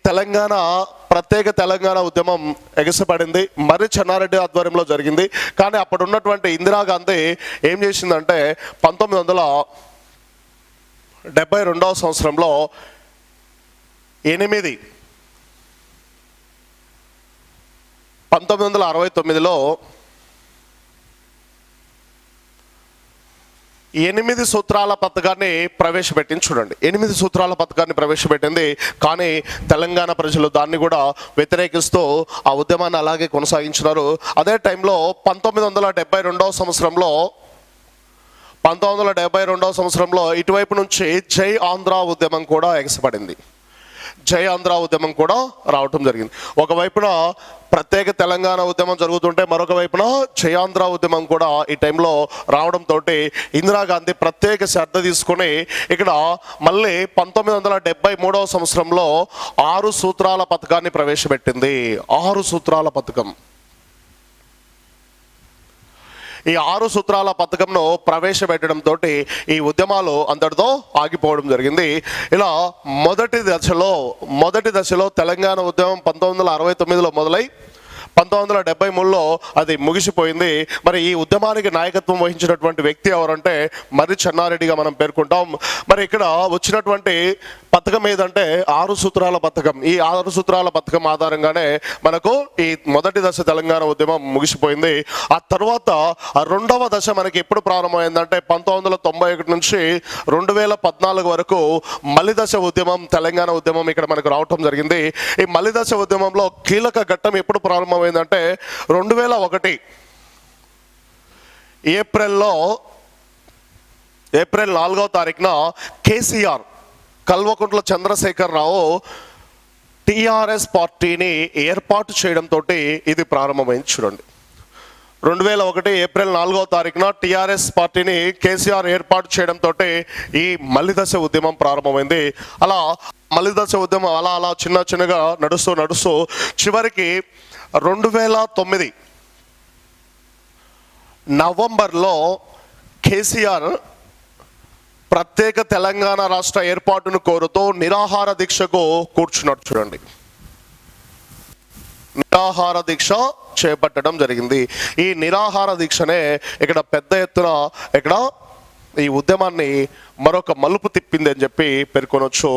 ప్రత్యేక తెలంగాణ ఉద్యమం ఎగసిపడింది, మర్రి చెన్నారెడ్డి ఆధ్వర్యంలో జరిగింది. కానీ అప్పుడు ఉన్నటువంటి ఇందిరాగాంధీ ఏం చేసిందంటే 1972వ సంవత్సరంలో 1969లో 8 సూత్రాల పథకాన్ని ప్రవేశపెట్టింది. చూడండి, 8 సూత్రాల పథకాన్ని ప్రవేశపెట్టింది. కానీ తెలంగాణ ప్రజలు దాన్ని కూడా వ్యతిరేకిస్తూ ఆ ఉద్యమాన్ని అలాగే కొనసాగించినారు. అదే టైంలో 1972వ సంవత్సరంలో ఇటువైపు నుంచి జై ఆంధ్ర ఉద్యమం కూడా ఎగసిపడింది. జై ఆంధ్ర ఉద్యమం కూడా రావటం జరిగింది. ఒకవైపున ప్రత్యేక తెలంగాణ ఉద్యమం జరుగుతుంటే మరొక వైపున జై ఆంధ్ర ఉద్యమం కూడా ఈ టైంలో రావడంతో ఇందిరాగాంధీ ప్రత్యేక శ్రద్ధ తీసుకొని ఇక్కడ మళ్ళీ 1973వ సంవత్సరంలో 6 సూత్రాల పథకాన్ని ప్రవేశపెట్టింది. 6 సూత్రాల పథకం. ఈ 6 సూత్రాల పథకంను ప్రవేశపెట్టడంతో ఈ ఉద్యమాలు అంతటితో ఆగిపోవడం జరిగింది. ఇలా మొదటి దశలో తెలంగాణ ఉద్యమం 1969లో మొదలై 1973లో అది ముగిసిపోయింది. మరి ఈ ఉద్యమానికి నాయకత్వం వహించినటువంటి వ్యక్తి ఎవరంటే మర్రి చెన్నారెడ్డిగా మనం పేర్కొంటాం. మరి ఇక్కడ వచ్చినటువంటి పథకం ఏదంటే 6 సూత్రాల పథకం. ఈ 6 సూత్రాల పథకం ఆధారంగానే మనకు ఈ మొదటి దశ తెలంగాణ ఉద్యమం ముగిసిపోయింది. ఆ తర్వాత రెండవ దశ మనకి ఎప్పుడు ప్రారంభమైందంటే 1991 నుంచి 2014 వరకు మలిదశ ఉద్యమం, తెలంగాణ ఉద్యమం ఇక్కడ మనకు రావటం జరిగింది. ఈ మలిదశ ఉద్యమంలో కీలక ఘట్టం ఎప్పుడు ప్రారంభమైందంటే 2001 ఏప్రిల్ 4వ తారీఖున కేసీఆర్, కల్వకుంట్ల చంద్రశేఖరరావు టీఆర్ఎస్ పార్టీని ఏర్పాటు చేయడంతో ఇది ప్రారంభమైంది. చూడండి, 2001 ఏప్రిల్ 4వ తారీఖున టిఆర్ఎస్ పార్టీని కేసీఆర్ ఏర్పాటు చేయడంతో ఈ మలిదశ ఉద్యమం ప్రారంభమైంది. అలా మలిదశ ఉద్యమం అలా అలా చిన్నగా నడుస్తూ చివరికి 2009 నవంబర్లో కేసీఆర్ ప్రత్యేక తెలంగాణ రాష్ట్ర ఏర్పాటును కోరుతూ నిరాహార దీక్షకు కూర్చున్నట్టు చూడండి. నిరాహార దీక్ష చేపట్టడం జరిగింది. ఈ నిరాహార దీక్షనే ఇక్కడ పెద్ద ఎత్తున ఇక్కడ ఈ ఉద్యమాన్ని మరొక మలుపు తిప్పింది అని చెప్పి పేర్కొనొచ్చు.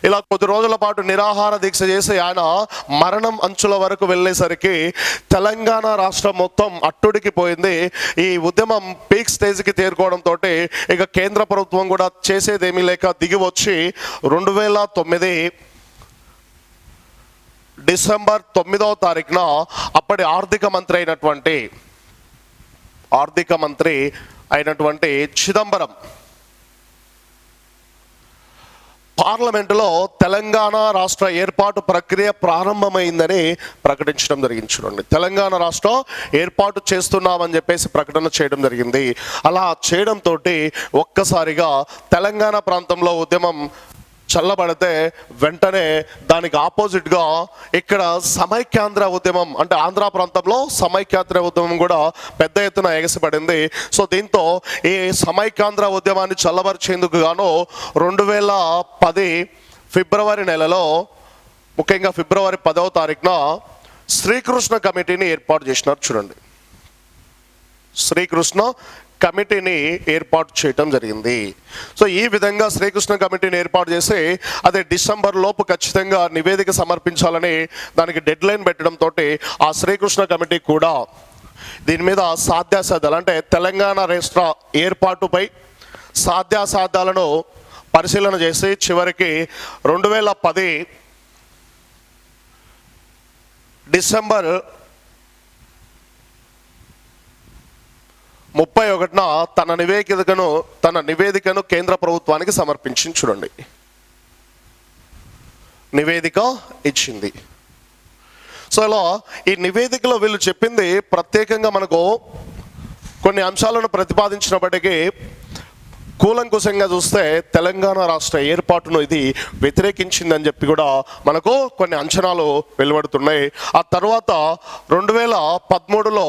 ఇలా కొద్ది రోజుల పాటు నిరాహార దీక్ష చేసి ఆయన మరణం అంచుల వరకు వెళ్ళేసరికి తెలంగాణ రాష్ట్రం మొత్తం అట్టుడికి పోయింది. ఈ ఉద్యమం పీక్ స్టేజ్కి చేరుకోవడంతో ఇక కేంద్ర ప్రభుత్వం కూడా చేసేదేమీ లేక దిగి వచ్చి 2009 డిసెంబర్ 9వ తారీఖున అప్పటి ఆర్థిక మంత్రి అయినటువంటి చిదంబరం పార్లమెంటులో తెలంగాణ రాష్ట్ర ఏర్పాటు ప్రక్రియ ప్రారంభమైందని ప్రకటించడం జరిగింది. చూడండి, తెలంగాణ రాష్ట్రం ఏర్పాటు చేస్తున్నామని చెప్పేసి ప్రకటన చేయడం జరిగింది. అలా చేయడంతో ఒక్కసారిగా తెలంగాణ ప్రాంతంలో ఉద్యమం చల్లబడితే వెంటనే దానికి ఆపోజిట్గా ఇక్కడ సమైక్యాంధ్ర ఉద్యమం అంటే ఆంధ్ర ప్రాంతంలో సమైక్యాంధ్ర ఉద్యమం కూడా పెద్ద ఎత్తున ఎగసిపడింది. సో దీంతో ఈ సమైక్యాంధ్ర ఉద్యమాన్ని చల్లబరిచేందుకు గాను 2010 ఫిబ్రవరి నెలలో ముఖ్యంగా ఫిబ్రవరి 10వ తారీఖున శ్రీకృష్ణ కమిటీని ఏర్పాటు చేసినారు. చూడండి, శ్రీకృష్ణ కమిటీని ఏర్పాటు చేయటం జరిగింది. సో ఈ విధంగా శ్రీకృష్ణ కమిటీని ఏర్పాటు చేసి అదే డిసెంబర్ లోపు ఖచ్చితంగా నివేదిక సమర్పించాలని దానికి డెడ్ లైన్ పెట్టడంతో ఆ శ్రీకృష్ణ కమిటీ కూడా దీని మీద సాధ్యాసాధ్యాలు అంటే తెలంగాణ రాష్ట్ర ఏర్పాటుపై సాధ్యాసాధ్యాలను పరిశీలన చేసి చివరికి 2010 డిసెంబర్ 31న తన నివేదికను కేంద్ర ప్రభుత్వానికి సమర్పించింది. చూడండి, నివేదిక ఇచ్చింది. సో ఇలా ఈ నివేదికలో వీళ్ళు చెప్పింది ప్రత్యేకంగా మనకు కొన్ని అంశాలను ప్రతిపాదించినప్పటికీ కూలంకుశంగా చూస్తే తెలంగాణ రాష్ట్ర ఏర్పాటును ఇది వ్యతిరేకించిందని చెప్పి కూడా మనకు కొన్ని అంచనాలు వెలువడుతున్నాయి. ఆ తర్వాత 2013లో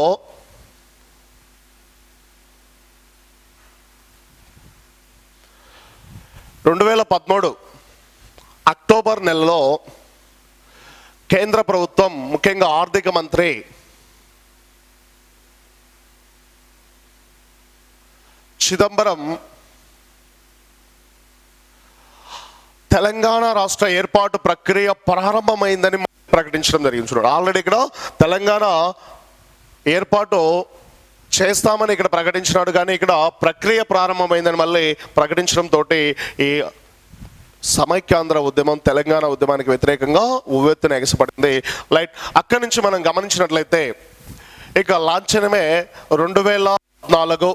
అక్టోబర్ నెలలో కేంద్ర ప్రభుత్వం ముఖ్యంగా ఆర్థిక మంత్రి చిదంబరం తెలంగాణ రాష్ట్ర ఏర్పాటు ప్రక్రియ ప్రారంభమైందని ప్రకటించడం జరిగింది. చూడండి, ఆల్రెడీ ఇక్కడ తెలంగాణ ఏర్పాటు చేస్తామని ఇక్కడ ప్రకటించినాడు, కానీ ఇక్కడ ప్రక్రియ ప్రారంభమైందని మళ్ళీ ప్రకటించడంతో ఈ సమైక్యాంధ్ర ఉద్యమం తెలంగాణ ఉద్యమానికి వ్యతిరేకంగా ఉవ్వెత్తున ఎగసిపడింది. అక్కడి నుంచి మనం గమనించినట్లయితే ఇక లాంఛనమే 2014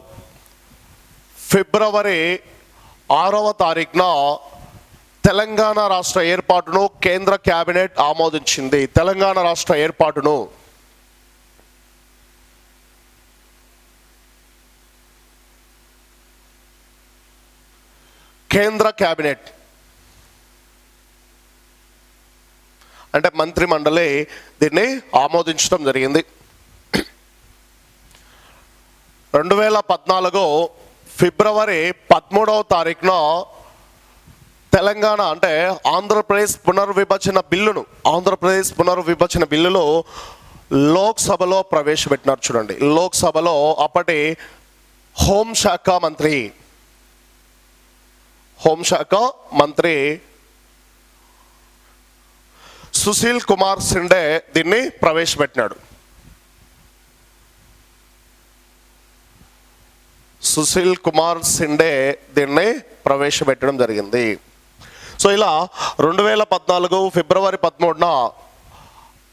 ఫిబ్రవరి 6వ తారీఖున తెలంగాణ రాష్ట్ర ఏర్పాటును కేంద్ర కేబినెట్ ఆమోదించింది. తెలంగాణ రాష్ట్ర ఏర్పాటును కేంద్ర కేబినెట్ అంటే మంత్రి మండలి దీన్ని ఆమోదించడం జరిగింది. 2014 ఫిబ్రవరి 13వ తారీఖున తెలంగాణ అంటే ఆంధ్రప్రదేశ్ పునర్విభజన బిల్లును లోక్సభలో ప్రవేశపెట్టినారు. చూడండి, లోక్సభలో అప్పటి హోంశాఖ మంత్రి సుశీల్ కుమార్ సిండే దీన్ని ప్రవేశపెట్టినాడు. సుశీల్ కుమార్ సిండే దీన్ని ప్రవేశపెట్టడం జరిగింది. సో ఇలా 2014 ఫిబ్రవరి 13న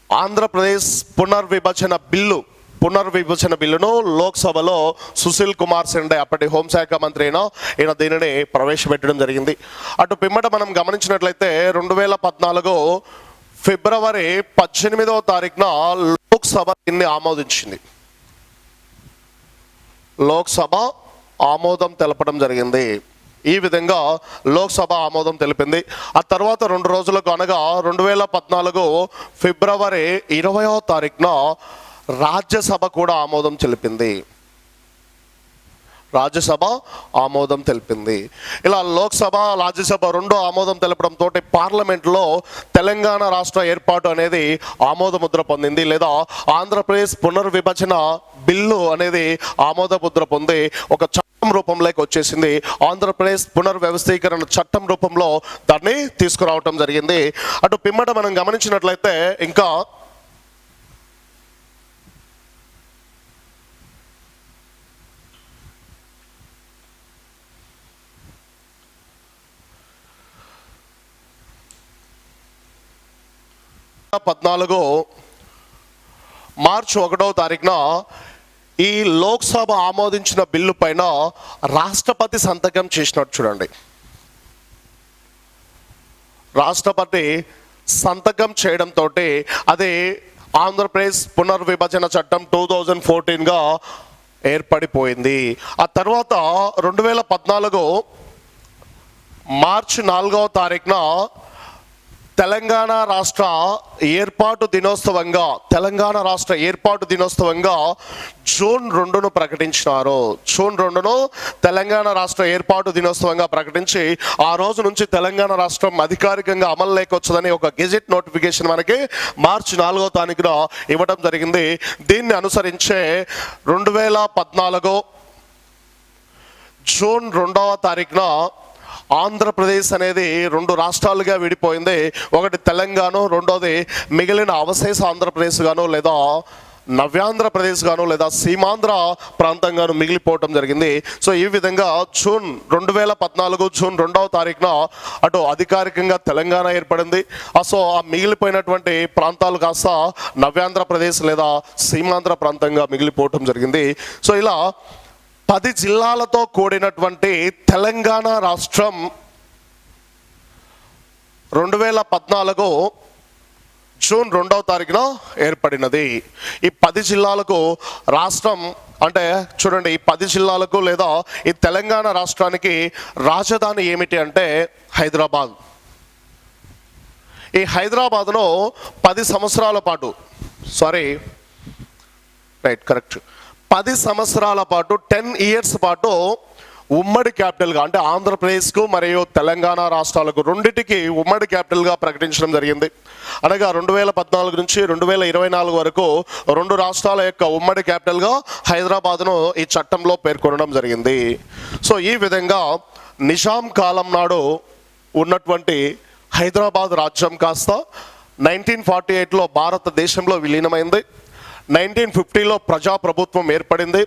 ఆంధ్రప్రదేశ్ పునర్విభజన బిల్లును లోక్సభలో సుశీల్ కుమార్ సిండే అప్పటి హోంశాఖ మంత్రి ఈయన దీనిని ప్రవేశపెట్టడం జరిగింది. అటు పిమ్మట మనం గమనించినట్లయితే 2014 ఫిబ్రవరి 18వ తారీఖున లోక్సభ దీన్ని ఆమోదించింది. లోక్సభ ఆమోదం తెలపడం జరిగింది. ఈ విధంగా లోక్సభ ఆమోదం తెలిపింది. ఆ తర్వాత 2 రోజులకు అనగా 2014 ఫిబ్రవరి 20వ తారీఖున రాజ్యసభ కూడా ఆమోదం తెలిపింది. రాజ్యసభ ఆమోదం తెలిపింది. ఇలా లోక్సభ రాజ్యసభ రెండు ఆమోదం తెలపడంతో పార్లమెంట్లో తెలంగాణ రాష్ట్ర ఏర్పాటు అనేది ఆమోద ముద్ర పొందింది, లేదా ఆంధ్రప్రదేశ్ పునర్విభజన బిల్లు అనేది ఆమోద ముద్ర పొంది ఒక చట్టం రూపంలోకి వచ్చేసింది. ఆంధ్రప్రదేశ్ పునర్వ్యవస్థీకరణ చట్టం రూపంలో దాన్ని తీసుకురావటం జరిగింది. అటు పిమ్మట మనం గమనించినట్లయితే ఇంకా 2014 మార్చి 1వ తారీఖున ఈ లోక్సభ ఆమోదించిన బిల్లు పైన రాష్ట్రపతి సంతకం చేసినట్టు చూడండి. రాష్ట్రపతి సంతకం చేయడంతో అది ఆంధ్రప్రదేశ్ పునర్విభజన చట్టం 2014గా ఏర్పడిపోయింది. ఆ తర్వాత 2014 మార్చి 4వ తారీఖున తెలంగాణ రాష్ట్ర ఏర్పాటు దినోత్సవంగా జూన్ 2ను ప్రకటించినారు. జూన్ 2ను తెలంగాణ రాష్ట్ర ఏర్పాటు దినోత్సవంగా ప్రకటించి ఆ రోజు నుంచి తెలంగాణ రాష్ట్రం అధికారికంగా అమలులోకి వచ్చదని ఒక గెజెట్ నోటిఫికేషన్ మనకి మార్చి 4వ తారీఖున ఇవ్వడం జరిగింది. దీన్ని అనుసరించే 2014 జూన్ 2వ తారీఖున ఆంధ్రప్రదేశ్ అనేది 2 రాష్ట్రాలుగా విడిపోయింది. ఒకటి తెలంగాణ, రెండోది మిగిలిన అవశేష ఆంధ్రప్రదేశ్ గాను, లేదా నవ్యాంధ్రప్రదేశ్ గాను, లేదా సీమాంధ్ర ప్రాంతంగాను మిగిలిపోవటం జరిగింది. సో ఈ విధంగా 2014 జూన్ 2వ తారీఖున అటు అధికారికంగా తెలంగాణ ఏర్పడింది. సో ఆ మిగిలిపోయినటువంటి ప్రాంతాలు కాస్త నవ్యాంధ్రప్రదేశ్ లేదా సీమాంధ్ర ప్రాంతంగా మిగిలిపోవటం జరిగింది. సో ఇలా 10 జిల్లాలతో కూడినటువంటి తెలంగాణ రాష్ట్రం 2014 జూన్ 2వ తారీఖున ఏర్పడినది. ఈ 10 జిల్లాలకు రాష్ట్రం అంటే చూడండి, ఈ 10 జిల్లాలకు లేదా ఈ తెలంగాణ రాష్ట్రానికి రాజధాని ఏమిటి అంటే హైదరాబాద్. ఈ హైదరాబాద్లో 10 సంవత్సరాల పాటు 10 సంవత్సరాల పాటు 10 ఇయర్స్ పాటు ఉమ్మడి క్యాపిటల్గా అంటే ఆంధ్రప్రదేశ్కు మరియు తెలంగాణ రాష్ట్రాలకు రెండిటికి ఉమ్మడి క్యాపిటల్గా ప్రకటించడం జరిగింది. అనగా 2014 నుంచి 2024 వరకు 2 రాష్ట్రాల యొక్క ఉమ్మడి క్యాపిటల్గా హైదరాబాద్ను ఈ చట్టంలో పేర్కొనడం జరిగింది. సో ఈ విధంగా నిజాం కాలం నాడు ఉన్నటువంటి హైదరాబాద్ రాజ్యం కాస్త 1948లో భారతదేశంలో విలీనమైంది. 1950లో ప్రజాప్రభుత్వం ఏర్పడింది.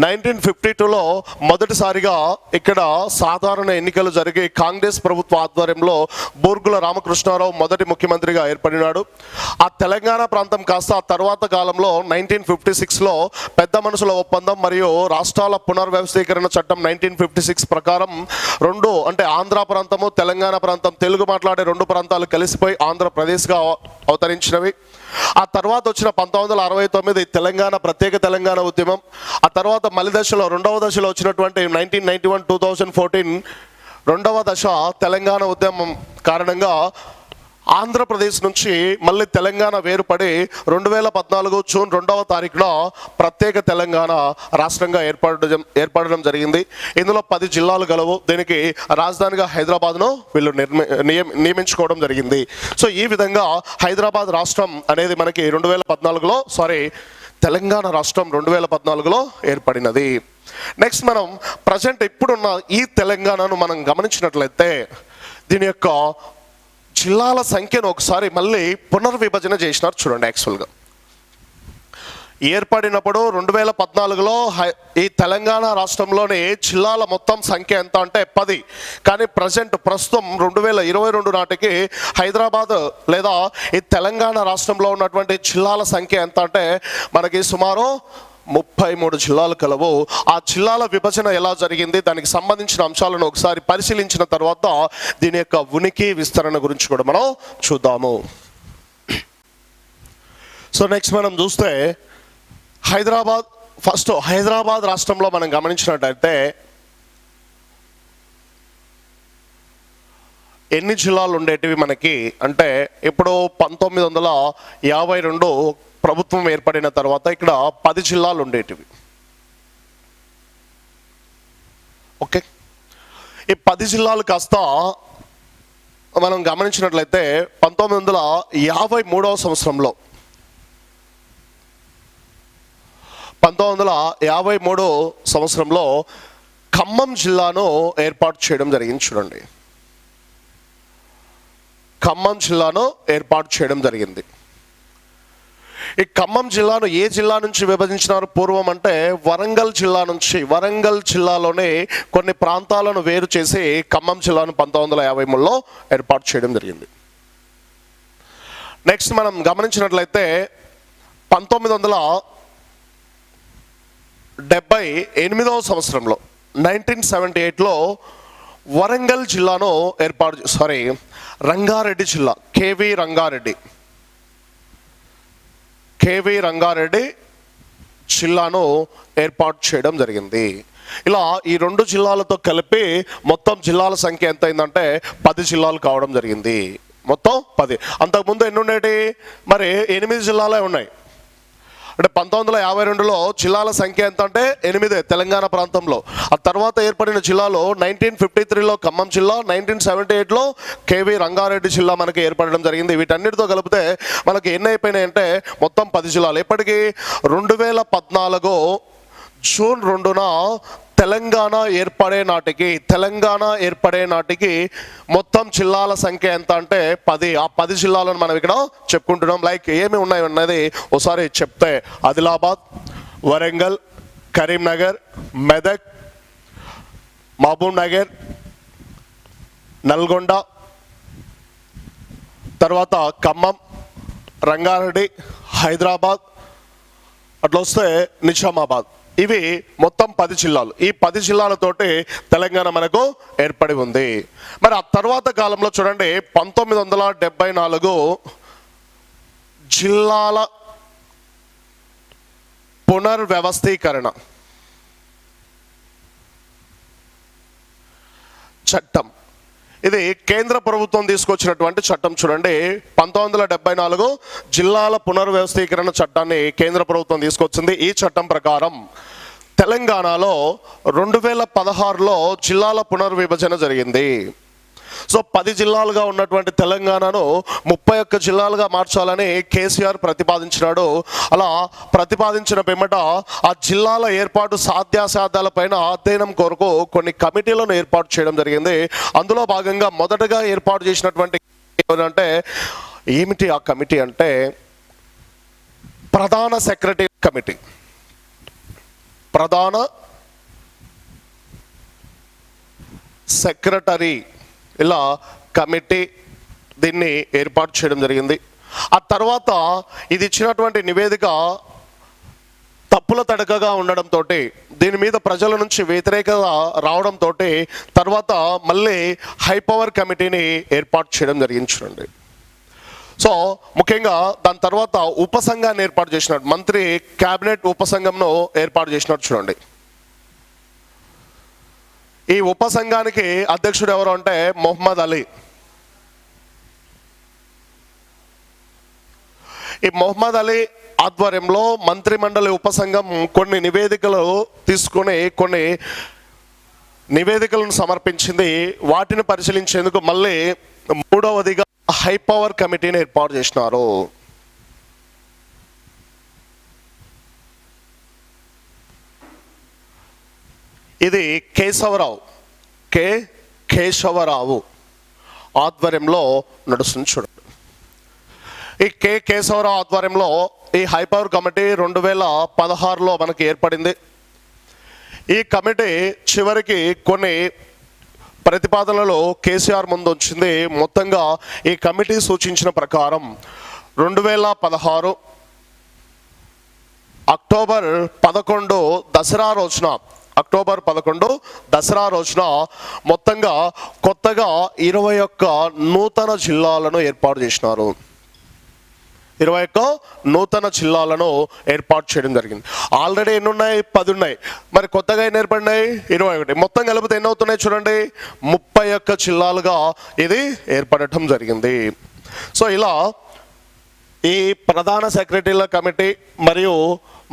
1952లో మొదటిసారిగా ఇక్కడ సాధారణ ఎన్నికలు జరిగి కాంగ్రెస్ ప్రభుత్వ ఆధ్వర్యంలో బూర్గుల రామకృష్ణారావు మొదటి ముఖ్యమంత్రిగా ఏర్పడినాడు. ఆ తెలంగాణ ప్రాంతం కాస్త ఆ తర్వాత కాలంలో 1956లో పెద్ద మనుషుల ఒప్పందం మరియు రాష్ట్రాల పునర్వ్యవస్థీకరణ చట్టం 1956 ప్రకారం రెండు అంటే ఆంధ్ర ప్రాంతము, తెలంగాణ ప్రాంతం, తెలుగు మాట్లాడే 2 ప్రాంతాలు కలిసిపోయి ఆంధ్రప్రదేశ్గా అవతరించినవి. ఆ తర్వాత వచ్చిన 1969 తెలంగాణ ప్రత్యేక తెలంగాణ ఉద్యమం, ఆ తర్వాత మలి దశలో 2వ దశలో వచ్చినటువంటి 1991-2014 2వ దశ తెలంగాణ ఉద్యమం కారణంగా ఆంధ్రప్రదేశ్ నుంచి మళ్ళీ తెలంగాణ వేరుపడి 2014 జూన్ 2వ తారీఖున ప్రత్యేక తెలంగాణ రాష్ట్రంగా ఏర్పడడం జరిగింది. ఇందులో 10 జిల్లాలు గలవు. దీనికి రాజధానిగా హైదరాబాద్ను వీళ్ళు నియమించుకోవడం జరిగింది. సో ఈ విధంగా హైదరాబాద్ రాష్ట్రం అనేది మనకి 2014లో తెలంగాణ రాష్ట్రం 2014లో ఏర్పడినది. నెక్స్ట్ మనం ప్రజెంట్ ఇప్పుడున్న ఈ తెలంగాణను మనం గమనించినట్లయితే దీని యొక్క జిల్లాల సంఖ్యను ఒకసారి మళ్ళీ పునర్విభజన చేసినారు. చూడండి, యాక్చువల్గా ఏర్పడినప్పుడు 2014లో ఈ తెలంగాణ రాష్ట్రంలోని జిల్లాల మొత్తం సంఖ్య ఎంత అంటే 10. కానీ ప్రస్తుతం 2022 నాటికి హైదరాబాద్ లేదా ఈ తెలంగాణ రాష్ట్రంలో ఉన్నటువంటి జిల్లాల సంఖ్య ఎంత అంటే మనకి సుమారు 33 జిల్లాలు కలవు. ఆ జిల్లాల విభజన ఎలా జరిగింది, దానికి సంబంధించిన అంశాలను ఒకసారి పరిశీలించిన తర్వాత దీని యొక్క ఉనికి విస్తరణ గురించి కూడా మనం చూద్దాము. సో నెక్స్ట్ మనం చూస్తే హైదరాబాద్ ఫస్ట్ హైదరాబాద్ రాష్ట్రంలో మనం గమనించినట్టయితే ఎన్ని జిల్లాలు ఉండేటివి మనకి అంటే ఇప్పుడు 1952 ప్రభుత్వం ఏర్పడిన తర్వాత ఇక్కడ 10 జిల్లాలు ఉండేటివి. ఓకే, ఈ 10 జిల్లాలు కాస్త మనం గమనించినట్లయితే 1953 సంవత్సరంలో 1953 సంవత్సరంలో ఖమ్మం జిల్లాను ఏర్పాటు చేయడం జరిగింది. చూడండి, ఖమ్మం జిల్లాను ఏర్పాటు చేయడం జరిగింది. ఈ ఖమ్మం జిల్లాను ఏ జిల్లా నుంచి విభజించినారు పూర్వం అంటే వరంగల్ జిల్లా నుంచి. వరంగల్ జిల్లాలోనే కొన్ని ప్రాంతాలను వేరు చేసి ఖమ్మం జిల్లాను 1953లో ఏర్పాటు చేయడం జరిగింది. నెక్స్ట్ మనం గమనించినట్లయితే 1978 సంవత్సరంలో 1978లో వరంగల్ జిల్లాను రంగారెడ్డి జిల్లా కేవీ రంగారెడ్డి జిల్లాను ఏర్పాటు చేయడం జరిగింది. ఇలా ఈ 2 జిల్లాలతో కలిపి మొత్తం జిల్లాల సంఖ్య ఎంత అయిందంటే 10 జిల్లాలు కావడం జరిగింది. మొత్తం 10. అంతకుముందు ఎన్ని ఉండేటి? మరి 8 జిల్లాలే ఉన్నాయి. అంటే 1952లో జిల్లాల సంఖ్య ఎంత అంటే 8 తెలంగాణ ప్రాంతంలో. ఆ తర్వాత ఏర్పడిన జిల్లాలో 1953లో ఖమ్మం జిల్లా, 1978లో కేవీ రంగారెడ్డి జిల్లా మనకి ఏర్పడడం జరిగింది. వీటన్నిటితో కలిపితే మనకి ఎన్ని అయిపోయినాయి అంటే మొత్తం 10 జిల్లాలు. ఎప్పటికీ 2014 జూన్ 2న తెలంగాణ ఏర్పడే నాటికి మొత్తం జిల్లాల సంఖ్య ఎంత అంటే 10. ఆ 10 జిల్లాలను మనం ఇక్కడ చెప్పుకుంటున్నాం. లైక్ ఏమి ఉన్నాయి అన్నది ఒకసారి చెప్తే ఆదిలాబాద్, వరంగల్, కరీంనగర్, మెదక్, మహబూబ్ నగర్, నల్గొండ, తర్వాత ఖమ్మం, రంగారెడ్డి, హైదరాబాద్, అట్లా వస్తే నిజామాబాద్. ఇవి మొత్తం 10 జిల్లాలు. ఈ 10 జిల్లాలతోటి తెలంగాణ మనకు ఏర్పడి ఉంది. మరి ఆ తర్వాత కాలంలో చూడండి 1974 జిల్లాల పునర్వ్యవస్థీకరణ చట్టం. ఇది కేంద్ర ప్రభుత్వం తీసుకొచ్చినటువంటి చట్టం. చూడండి 1974 జిల్లాల పునర్వ్యవస్థీకరణ చట్టాన్ని కేంద్ర ప్రభుత్వం తీసుకొచ్చింది. ఈ చట్టం ప్రకారం తెలంగాణలో 2016లో జిల్లాల పునర్విభజన జరిగింది. సో 10 జిల్లాలుగా ఉన్నటువంటి తెలంగాణను 31 జిల్లాలుగా మార్చాలని కేసీఆర్ ప్రతిపాదించినాడు. అలా ప్రతిపాదించిన పిమ్మట ఆ జిల్లాల ఏర్పాటు సాధ్యాసాధ్యాల పైన అధ్యయనం కొరకు కొన్ని కమిటీలను ఏర్పాటు చేయడం జరిగింది. అందులో భాగంగా మొదటగా ఏర్పాటు చేసినటువంటి అంటే ఏమిటి ఆ కమిటీ అంటే ప్రధాన సెక్రటరీ ఇలా కమిటీ దీన్ని ఏర్పాటు చేయడం జరిగింది. ఆ తర్వాత ఇది ఇచ్చినటువంటి నివేదిక తప్పుల తడకగా ఉండడంతో దీని మీద ప్రజల నుంచి వ్యతిరేకత రావడంతో తర్వాత మళ్ళీ హైపవర్ కమిటీని ఏర్పాటు చేయడం జరిగించండి. సో ముఖ్యంగా దాని తర్వాత ఉపసంఘాన్ని ఏర్పాటు చేసినట్టు మంత్రి క్యాబినెట్ ఉపసంఘంను ఏర్పాటు చేసినట్టు చూడండి. ఈ ఉపసంఘానికి అధ్యక్షుడు ఎవరు అంటే మొహమ్మద్ అలీ. ఈ మొహమ్మద్ అలీ ఆధ్వర్యంలో మంత్రిమండలి ఉపసంఘం కొన్ని నివేదికలు తీసుకుని కొన్ని నివేదికలను సమర్పించింది. వాటిని పరిశీలించేందుకు మళ్ళీ మూడవదిగా హైపవర్ కమిటీని ఏర్పాటు చేసినారు. ఇది కేశవరావు ఆధ్వర్యంలో నడుస్తుంది చూడండి. ఈ కేశవరావు ఆధ్వర్యంలో ఈ హైపవర్ కమిటీ 2016లో మనకి ఏర్పడింది. ఈ కమిటీ చివరికి కొన్ని ప్రతిపాదనలు కేసీఆర్ ముందు వచ్చింది. మొత్తంగా ఈ కమిటీ సూచించిన ప్రకారం 2016 అక్టోబర్ 11 దసరా రోజున మొత్తంగా కొత్తగా 21 నూతన జిల్లాలను ఏర్పాటు చేసినారు. 21 నూతన జిల్లాలను ఏర్పాటు చేయడం జరిగింది. ఆల్రెడీ ఎన్ని ఉన్నాయి? 10 ఉన్నాయి. మరి కొత్తగా ఎన్ని ఏర్పడినాయి? 21. మొత్తం కలిపితే ఎన్ని అవుతున్నాయి చూడండి, 31 జిల్లాలుగా ఇది ఏర్పడటం జరిగింది. సో ఇలా ఈ ప్రధాన సెక్రటరీల కమిటీ మరియు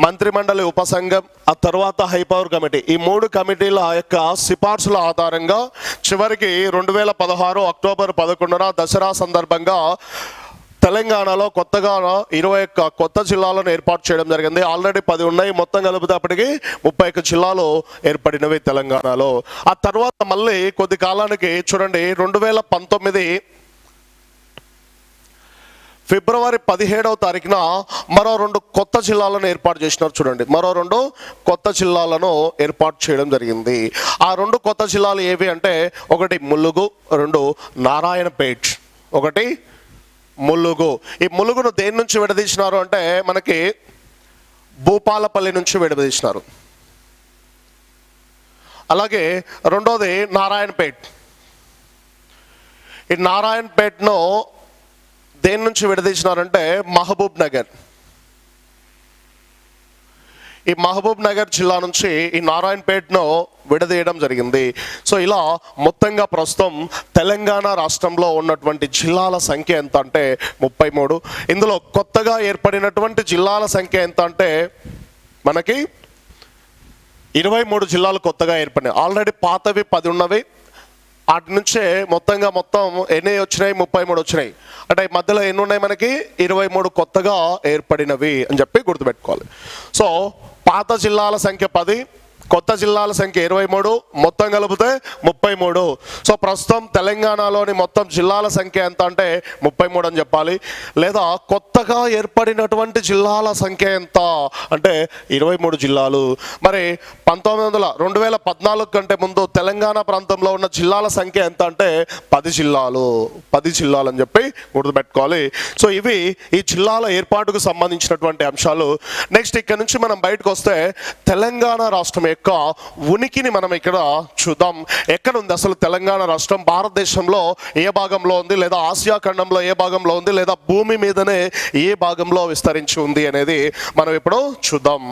మంత్రిమండలి ఉపసంఘం, ఆ తర్వాత హైపవర్ కమిటీ, ఈ 3 కమిటీల యొక్క సిఫార్సుల ఆధారంగా చివరికి 2016 అక్టోబర్ 11న దసరా సందర్భంగా తెలంగాణలో కొత్తగా 21 కొత్త జిల్లాలను ఏర్పాటు చేయడం జరిగింది. ఆల్రెడీ 10 ఉన్నాయి, మొత్తం కలిపినప్పటికీ 31 జిల్లాలు ఏర్పడినవి తెలంగాణలో. ఆ తర్వాత మళ్ళీ కొద్ది కాలానికి చూడండి, 2019 ఫిబ్రవరి 17వ తారీఖున మరో 2 కొత్త జిల్లాలను ఏర్పాటు చేసినారు. చూడండి, మరో 2 కొత్త జిల్లాలను ఏర్పాటు చేయడం జరిగింది. ఆ 2 కొత్త జిల్లాలు ఏవి అంటే, ఒకటి ములుగు, 2 నారాయణపేట్. ఒకటి ములుగు. ఈ ములుగును దేని నుంచి విడదీసినారు అంటే, మనకి భూపాలపల్లి నుంచి విడదీసినారు. అలాగే రెండోది నారాయణపేట్. ఈ నారాయణపేట్ను దేని నుంచి విడదీసినారంటే మహబూబ్ నగర్. ఈ మహబూబ్ నగర్ జిల్లా నుంచి ఈ నారాయణపేట్ను విడదీయడం జరిగింది. సో ఇలా మొత్తంగా ప్రస్తుతం తెలంగాణ రాష్ట్రంలో ఉన్నటువంటి జిల్లాల సంఖ్య ఎంత అంటే 33. ఇందులో కొత్తగా ఏర్పడినటువంటి జిల్లాల సంఖ్య ఎంత అంటే మనకి 23 జిల్లాలు కొత్తగా ఏర్పడినాయి. ఆల్రెడీ పాతవి 10 ఉన్నవి, వాటి నుంచే మొత్తం ఎన్ని వచ్చినాయి? 33 వచ్చినాయి. అంటే మధ్యలో ఎన్ని ఉన్నాయి? మనకి 23 కొత్తగా ఏర్పడినవి అని చెప్పి గుర్తుపెట్టుకోవాలి. సో పాత జిల్లాల సంఖ్య 10, కొత్త జిల్లాల సంఖ్య 23, మొత్తం కలిపితే 33. సో ప్రస్తుతం తెలంగాణలోని మొత్తం జిల్లాల సంఖ్య ఎంత అంటే 33 అని చెప్పాలి. లేదా కొత్తగా ఏర్పడినటువంటి జిల్లాల సంఖ్య ఎంత అంటే 23 జిల్లాలు. మరి 2014 కంటే ముందు తెలంగాణ ప్రాంతంలో ఉన్న జిల్లాల సంఖ్య ఎంత అంటే 10 జిల్లాలు. 10 జిల్లాలు అని చెప్పి గుర్తుపెట్టుకోవాలి. సో ఇవి ఈ జిల్లాల ఏర్పాటుకు సంబంధించినటువంటి అంశాలు. నెక్స్ట్ ఇక్కడ నుంచి మనం బయటకు వస్తే తెలంగాణ రాష్ట్రం యొక్క ఉనికిని మనం ఇక్కడ చూద్దాం. ఎక్కడ ఉంది అసలు తెలంగాణ రాష్ట్రం? భారతదేశంలో ఏ భాగంలో ఉంది, లేదా ఆసియా ఖండంలో ఏ భాగంలో ఉంది, లేదా భూమి మీదనే ఏ భాగంలో విస్తరించి ఉంది అనేది మనం ఇప్పుడు చూద్దాం.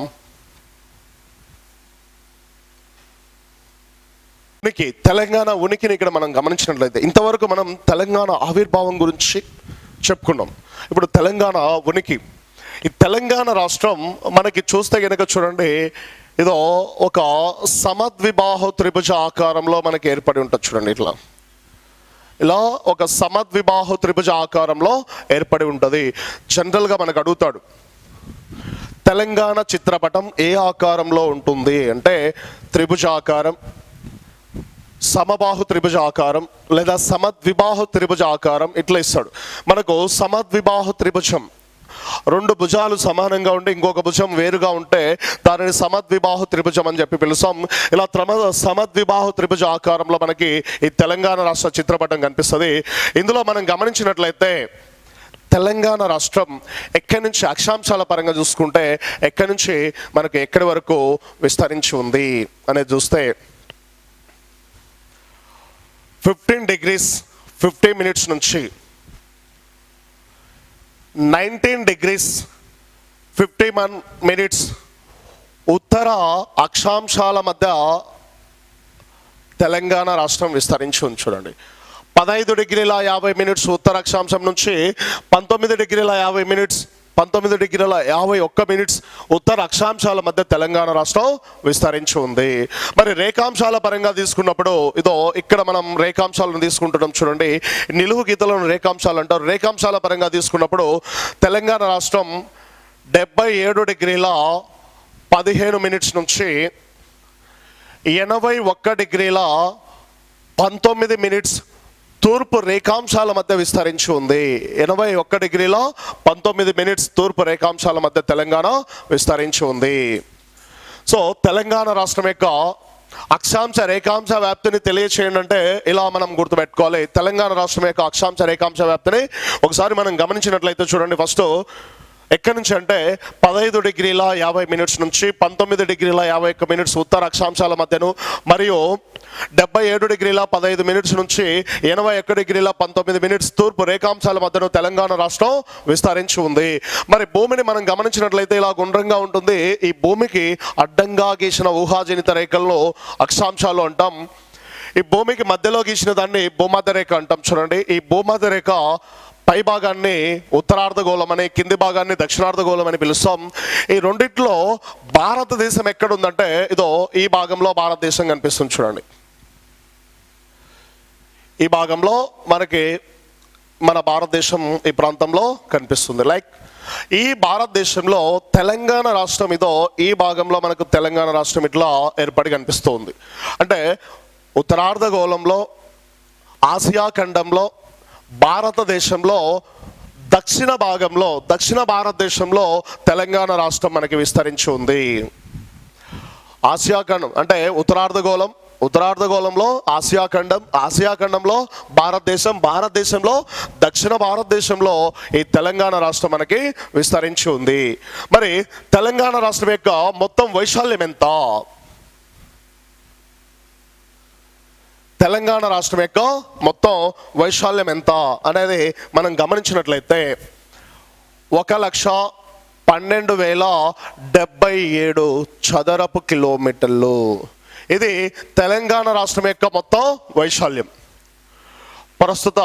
ఉనికి, తెలంగాణ ఉనికిని ఇక్కడ మనం గమనించినట్లయితే, ఇంతవరకు మనం తెలంగాణ ఆవిర్భావం గురించి చెప్పుకున్నాం. ఇప్పుడు తెలంగాణ ఉనికి, ఈ తెలంగాణ రాష్ట్రం మనకి చూస్తే కనుక చూడండి, ఇదో ఒక సమద్విబాహు త్రిభుజ ఆకారంలో మనకి ఏర్పడి ఉంటుంది. చూడండి, ఇలా ఒక సమద్విబాహు త్రిభుజ ఆకారంలో ఏర్పడి ఉంటుంది. జనరల్గా మనకు అడుగుతాడు, తెలంగాణ చిత్రపటం ఏ ఆకారంలో ఉంటుంది అంటే త్రిభుజాకారం, సమబాహు త్రిభుజ ఆకారం, లేదా సమద్విబాహు త్రిభుజ ఆకారం ఇట్లా ఇస్తాడు. మనకు సమద్విబాహు త్రిభుజం 2 భుజాలు సమానంగా ఉండి ఇంకొక భుజం వేరుగా ఉంటే దానిని సమద్విబాహు త్రిభుజం అని చెప్పి పిలుస్తాం. ఇలా సమద్విబాహు త్రిభుజ ఆకారంలో మనకి ఈ తెలంగాణ రాష్ట్ర చిత్రపటం కనిపిస్తుంది. ఇందులో మనం గమనించినట్లయితే తెలంగాణ రాష్ట్రం ఎక్కడి నుంచి అక్షాంశాల పరంగా చూసుకుంటే ఎక్కడి నుంచి మనకి ఎక్కడి వరకు విస్తరించి ఉంది అనేది చూస్తే 15 degrees 50 minutes నుంచి 19 degrees 51 minutes ఉత్తర అక్షాంశాల మధ్య తెలంగాణ రాష్ట్రం విస్తరించి ఉంది. చూడండి, 15 degrees 50 minutes ఉత్తర అక్షాంశం నుంచి 19 degrees 50 minutes 19 degrees 51 minutes ఉత్తర అక్షాంశాల మధ్య తెలంగాణ రాష్ట్రం విస్తరించి ఉంది. మరి రేఖాంశాల పరంగా తీసుకున్నప్పుడు ఇదో ఇక్కడ మనం రేఖాంశాలను తీసుకుంటున్నాం. చూడండి, నిలువు గీతలను రేఖాంశాలు అంటారు. రేఖాంశాల పరంగా తీసుకున్నప్పుడు తెలంగాణ రాష్ట్రం 77 degrees 15 minutes నుంచి 81 degrees 19 minutes తూర్పు రేఖాంశాల మధ్య విస్తరించి ఉంది. 81 degrees 19 minutes తూర్పు రేఖాంశాల మధ్య తెలంగాణ విస్తరించి ఉంది. సో తెలంగాణ రాష్ట్రం యొక్క అక్షాంశ రేఖాంశ వ్యాప్తిని తెలియచేయండి అంటే ఇలా మనం గుర్తుపెట్టుకోవాలి. తెలంగాణ రాష్ట్రం యొక్క అక్షాంశ రేఖాంశ వ్యాప్తిని ఒకసారి మనం గమనించినట్లయితే చూడండి, ఫస్ట్ ఎక్కడి నుంచి అంటే 15°50' నుంచి 19°51' ఉత్తర అక్షాంశాల మధ్యను, మరియు 77°15' నుంచి 81°19' తూర్పు రేఖాంశాల మధ్యను తెలంగాణ రాష్ట్రం విస్తరించి ఉంది. మరి భూమిని మనం గమనించినట్లయితే ఇలా గుండ్రంగా ఉంటుంది. ఈ భూమికి అడ్డంగా గీసిన ఊహాజనిత రేఖల్లో అక్షాంశాలు అంటాం. ఈ భూమికి మధ్యలో గీసిన దాన్ని భూమధ్య రేఖ అంటాం. చూడండి, ఈ భూమధ్య రేఖ పై భాగాన్ని ఉత్తరార్ధగోళం అని, కింది భాగాన్ని దక్షిణార్ధగోళం అని పిలుస్తాం. ఈ రెండిట్లో భారతదేశం ఎక్కడుందంటే ఇదో ఈ భాగంలో భారతదేశం కనిపిస్తుంది. చూడండి, ఈ భాగంలో మనకి మన భారతదేశం ఈ ప్రాంతంలో కనిపిస్తుంది. లైక్ ఈ భారతదేశంలో తెలంగాణ రాష్ట్రం ఇదో ఈ భాగంలో మనకు తెలంగాణ రాష్ట్రం ఇట్లా ఏర్పడి కనిపిస్తుంది. అంటే ఉత్తరార్ధగోళంలో, ఆసియా ఖండంలో, భారతదేశంలో దక్షిణ భాగంలో, దక్షిణ భారతదేశంలో తెలంగాణ రాష్ట్రం మనకి విస్తరించి ఉంది. ఆసియా ఖండం అంటే ఉత్తరార్ధగోళం, ఉత్తరార్ధగోళంలో ఆసియా ఖండం, ఆసియా ఖండంలో భారతదేశం, భారతదేశంలో దక్షిణ భారతదేశంలో ఈ తెలంగాణ రాష్ట్రం మనకి విస్తరించి ఉంది. మరి తెలంగాణ రాష్ట్రం యొక్క మొత్తం వైశాల్యం ఎంత? తెలంగాణ రాష్ట్రం యొక్క మొత్తం వైశాల్యం ఎంత అనేది మనం గమనించినట్లయితే 1,12,077 చదరపు కిలోమీటర్లు. ఇది తెలంగాణ రాష్ట్రం యొక్క మొత్తం వైశాల్యం. ప్రస్తుత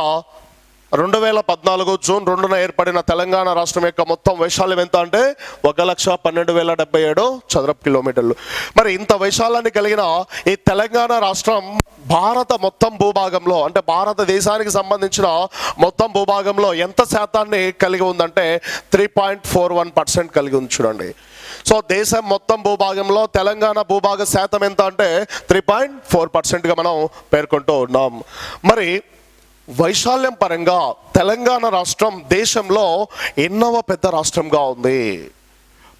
2014 జూన్ 2న ఏర్పడిన తెలంగాణ రాష్ట్రం యొక్క మొత్తం వైశాల్యం ఎంత అంటే 1,12,077 చదరపు కిలోమీటర్లు. మరి ఇంత వైశాల్యాన్ని కలిగిన ఈ తెలంగాణ రాష్ట్రం భారత మొత్తం భూభాగంలో అంటే భారతదేశానికి సంబంధించిన మొత్తం భూభాగంలో ఎంత శాతాన్ని కలిగి ఉందంటే 3.41% కలిగి ఉంది. చూడండి, సో దేశం మొత్తం భూభాగంలో తెలంగాణ భూభాగ శాతం ఎంత అంటే 3.4%గా మనం పేర్కొంటూ ఉన్నాం. మరి వైశాల్యం పరంగా తెలంగాణ రాష్ట్రం దేశంలో ఎన్నవ పెద్ద రాష్ట్రంగా ఉంది?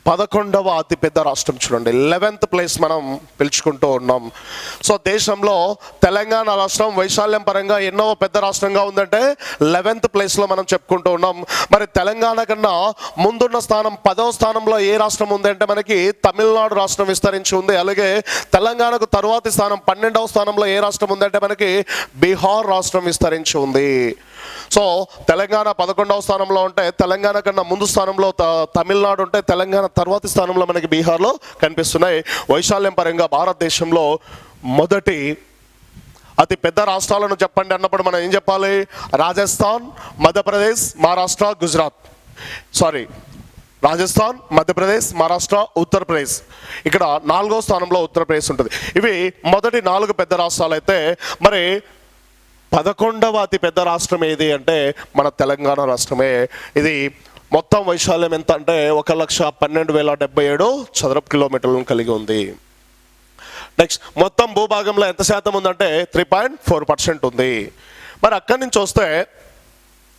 11వ అతిపెద్ద రాష్ట్రం. చూడండి, 11th ప్లేస్ మనం పిలుచుకుంటూ ఉన్నాం. సో దేశంలో తెలంగాణ రాష్ట్రం వైశాల్యం పరంగా ఎన్నో పెద్ద రాష్ట్రంగా ఉందంటే 11th ప్లేస్లో మనం చెప్పుకుంటూ ఉన్నాం. మరి తెలంగాణ కన్నా ముందున్న స్థానం 10వ స్థానంలో ఏ రాష్ట్రం ఉంది అంటే మనకి తమిళనాడు రాష్ట్రం విస్తరించి ఉంది. అలాగే తెలంగాణకు తరువాతి స్థానం 12వ స్థానంలో ఏ రాష్ట్రం ఉందంటే మనకి బీహార్ రాష్ట్రం విస్తరించి ఉంది. సో తెలంగాణ 11వ స్థానంలో ఉంటే తెలంగాణ కన్నా ముందు స్థానంలో తమిళనాడు ఉంటే తెలంగాణ తర్వాతి స్థానంలో మనకి బీహార్లో కనిపిస్తున్నాయి. వైశాల్యం పరంగా భారతదేశంలో మొదటి అతి పెద్ద రాష్ట్రాలను చెప్పండి అన్నప్పుడు మనం ఏం చెప్పాలి? రాజస్థాన్, మధ్యప్రదేశ్, మహారాష్ట్ర, గుజరాత్. రాజస్థాన్, మధ్యప్రదేశ్, మహారాష్ట్ర, ఉత్తరప్రదేశ్. ఇక్కడ 4వ స్థానంలో ఉత్తరప్రదేశ్ ఉంటుంది. ఇవి మొదటి 4 పెద్ద రాష్ట్రాలు అయితే మరి 11వ అతి పెద్ద రాష్ట్రం ఏది అంటే మన తెలంగాణ రాష్ట్రమే. ఇది మొత్తం వైశాల్యం ఎంత అంటే 1,12,077 చదరపు కిలోమీటర్లను కలిగి ఉంది. నెక్స్ట్ మొత్తం భూభాగంలో ఎంత శాతం ఉందంటే 3.4% ఉంది. మరి అక్కడి నుంచి వస్తే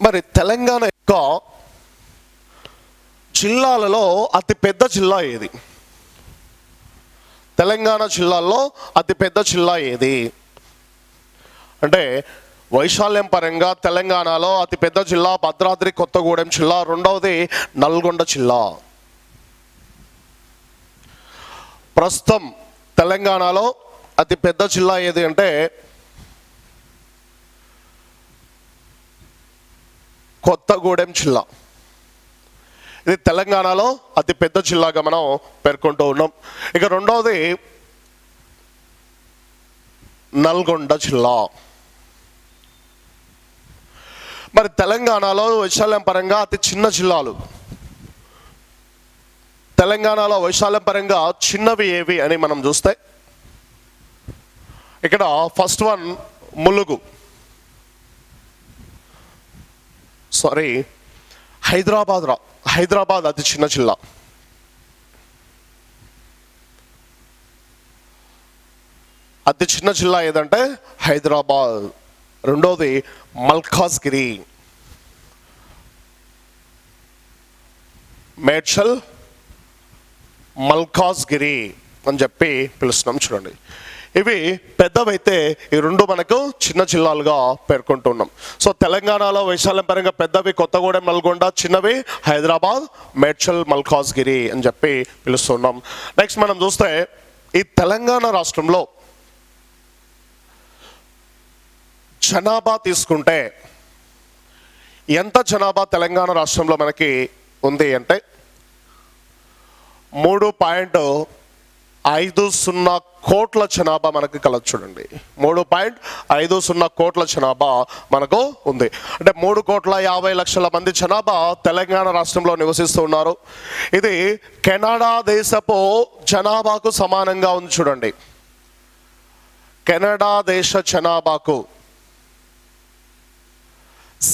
మరి తెలంగాణ యొక్క జిల్లాలలో అతి పెద్ద జిల్లా ఏది? తెలంగాణ జిల్లాల్లో అతి పెద్ద జిల్లా ఏది అంటే వైశాల్యం పరంగా తెలంగాణలో అతి పెద్ద జిల్లా భద్రాద్రి కొత్తగూడెం జిల్లా, రెండవది నల్గొండ జిల్లా. ప్రస్తుతం తెలంగాణలో అతి పెద్ద జిల్లా ఏది అంటే కొత్తగూడెం జిల్లా. ఇది తెలంగాణలో అతి పెద్ద జిల్లాగా మనం పేర్కొంటూ ఉన్నాం. ఇక రెండవది నల్గొండ జిల్లా. మరి తెలంగాణలో వైశాల్యం పరంగా అతి చిన్న జిల్లాలు, తెలంగాణలో వైశాల్యం పరంగా చిన్నవి ఏవి అని మనం చూస్తే ఇక్కడ ఫస్ట్ వన్ ములుగు, హైదరాబాద్ అతి చిన్న జిల్లా. అతి చిన్న జిల్లా ఏదంటే హైదరాబాద్. రెండోది మల్కాజ్గిరి, మేడ్చల్ మల్కాజ్గిరి అని చెప్పి పిలుస్తున్నాం. చూడండి, ఇవి పెద్దవైతే ఈ రెండు మనకు చిన్న జిల్లాలుగా పేర్కొంటున్నాం. సో తెలంగాణలో వైశాల్యం పరంగా పెద్దవి కొత్తగూడెం, నల్గొండ, చిన్నవి హైదరాబాద్, మేడ్చల్, మల్కాజ్గిరి అని చెప్పి పిలుస్తున్నాం. నెక్స్ట్ మనం చూస్తే ఈ తెలంగాణ రాష్ట్రంలో జనాభా తీసుకుంటే ఎంత జనాభా తెలంగాణ రాష్ట్రంలో మనకి ఉంది అంటే 3.50 కోట్ల జనాభా మనకి కలదు. చూడండి, 3.50 కోట్ల జనాభా మనకు ఉంది. అంటే 3,50,00,000 మంది జనాభా తెలంగాణ రాష్ట్రంలో నివసిస్తూ ఉన్నారు. ఇది కెనడా దేశపు జనాభాకు సమానంగా ఉంది. చూడండి, కెనడా దేశ జనాభాకు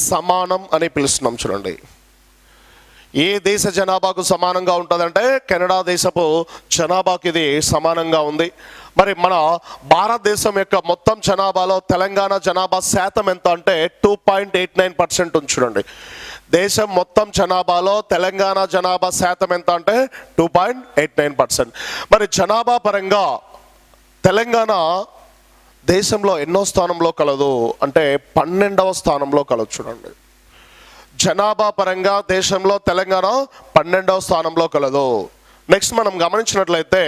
సమానం అని పిలుస్తున్నాం. చూడండి, ఏ దేశ జనాభాకు సమానంగా ఉంటుందంటే కెనడా దేశపు జనాభాకి ఇది సమానంగా ఉంది. మరి మన భారతదేశం యొక్క మొత్తం జనాభాలో తెలంగాణ జనాభా శాతం ఎంత అంటే 2.89% ఉంది. చూడండి, దేశం మొత్తం జనాభాలో తెలంగాణ జనాభా శాతం ఎంత అంటే 2.89%. మరి జనాభా పరంగా తెలంగాణ దేశంలో ఎన్నో స్థానంలో కలదు అంటే 12వ స్థానంలో కలదు. చూడండి, జనాభా పరంగా దేశంలో తెలంగాణ 12వ స్థానంలో కలదు. నెక్స్ట్ మనం గమనించినట్లయితే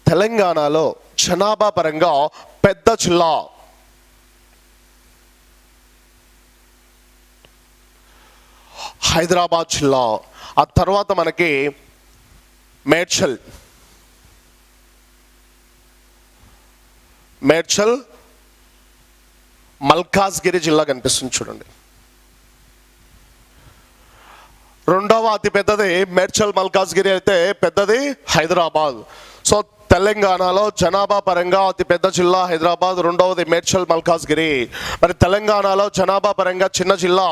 తెలంగాణలో జనాభా పరంగా పెద్ద జిల్లా హైదరాబాద్ జిల్లా, ఆ తర్వాత మనకి మేడ్చల్, మల్కాజ్గిరి జిల్లా కనిపిస్తుంది. చూడండి, రెండవ అతి పెద్దది మేడ్చల్, మల్కాజ్గిరి అయితే పెద్దది హైదరాబాద్. సో తెలంగాణలో జనాభా పరంగా అతి పెద్ద జిల్లా హైదరాబాద్, రెండవది మేడ్చల్, మల్కాజ్గిరి. మరి తెలంగాణలో జనాభా పరంగా చిన్న జిల్లా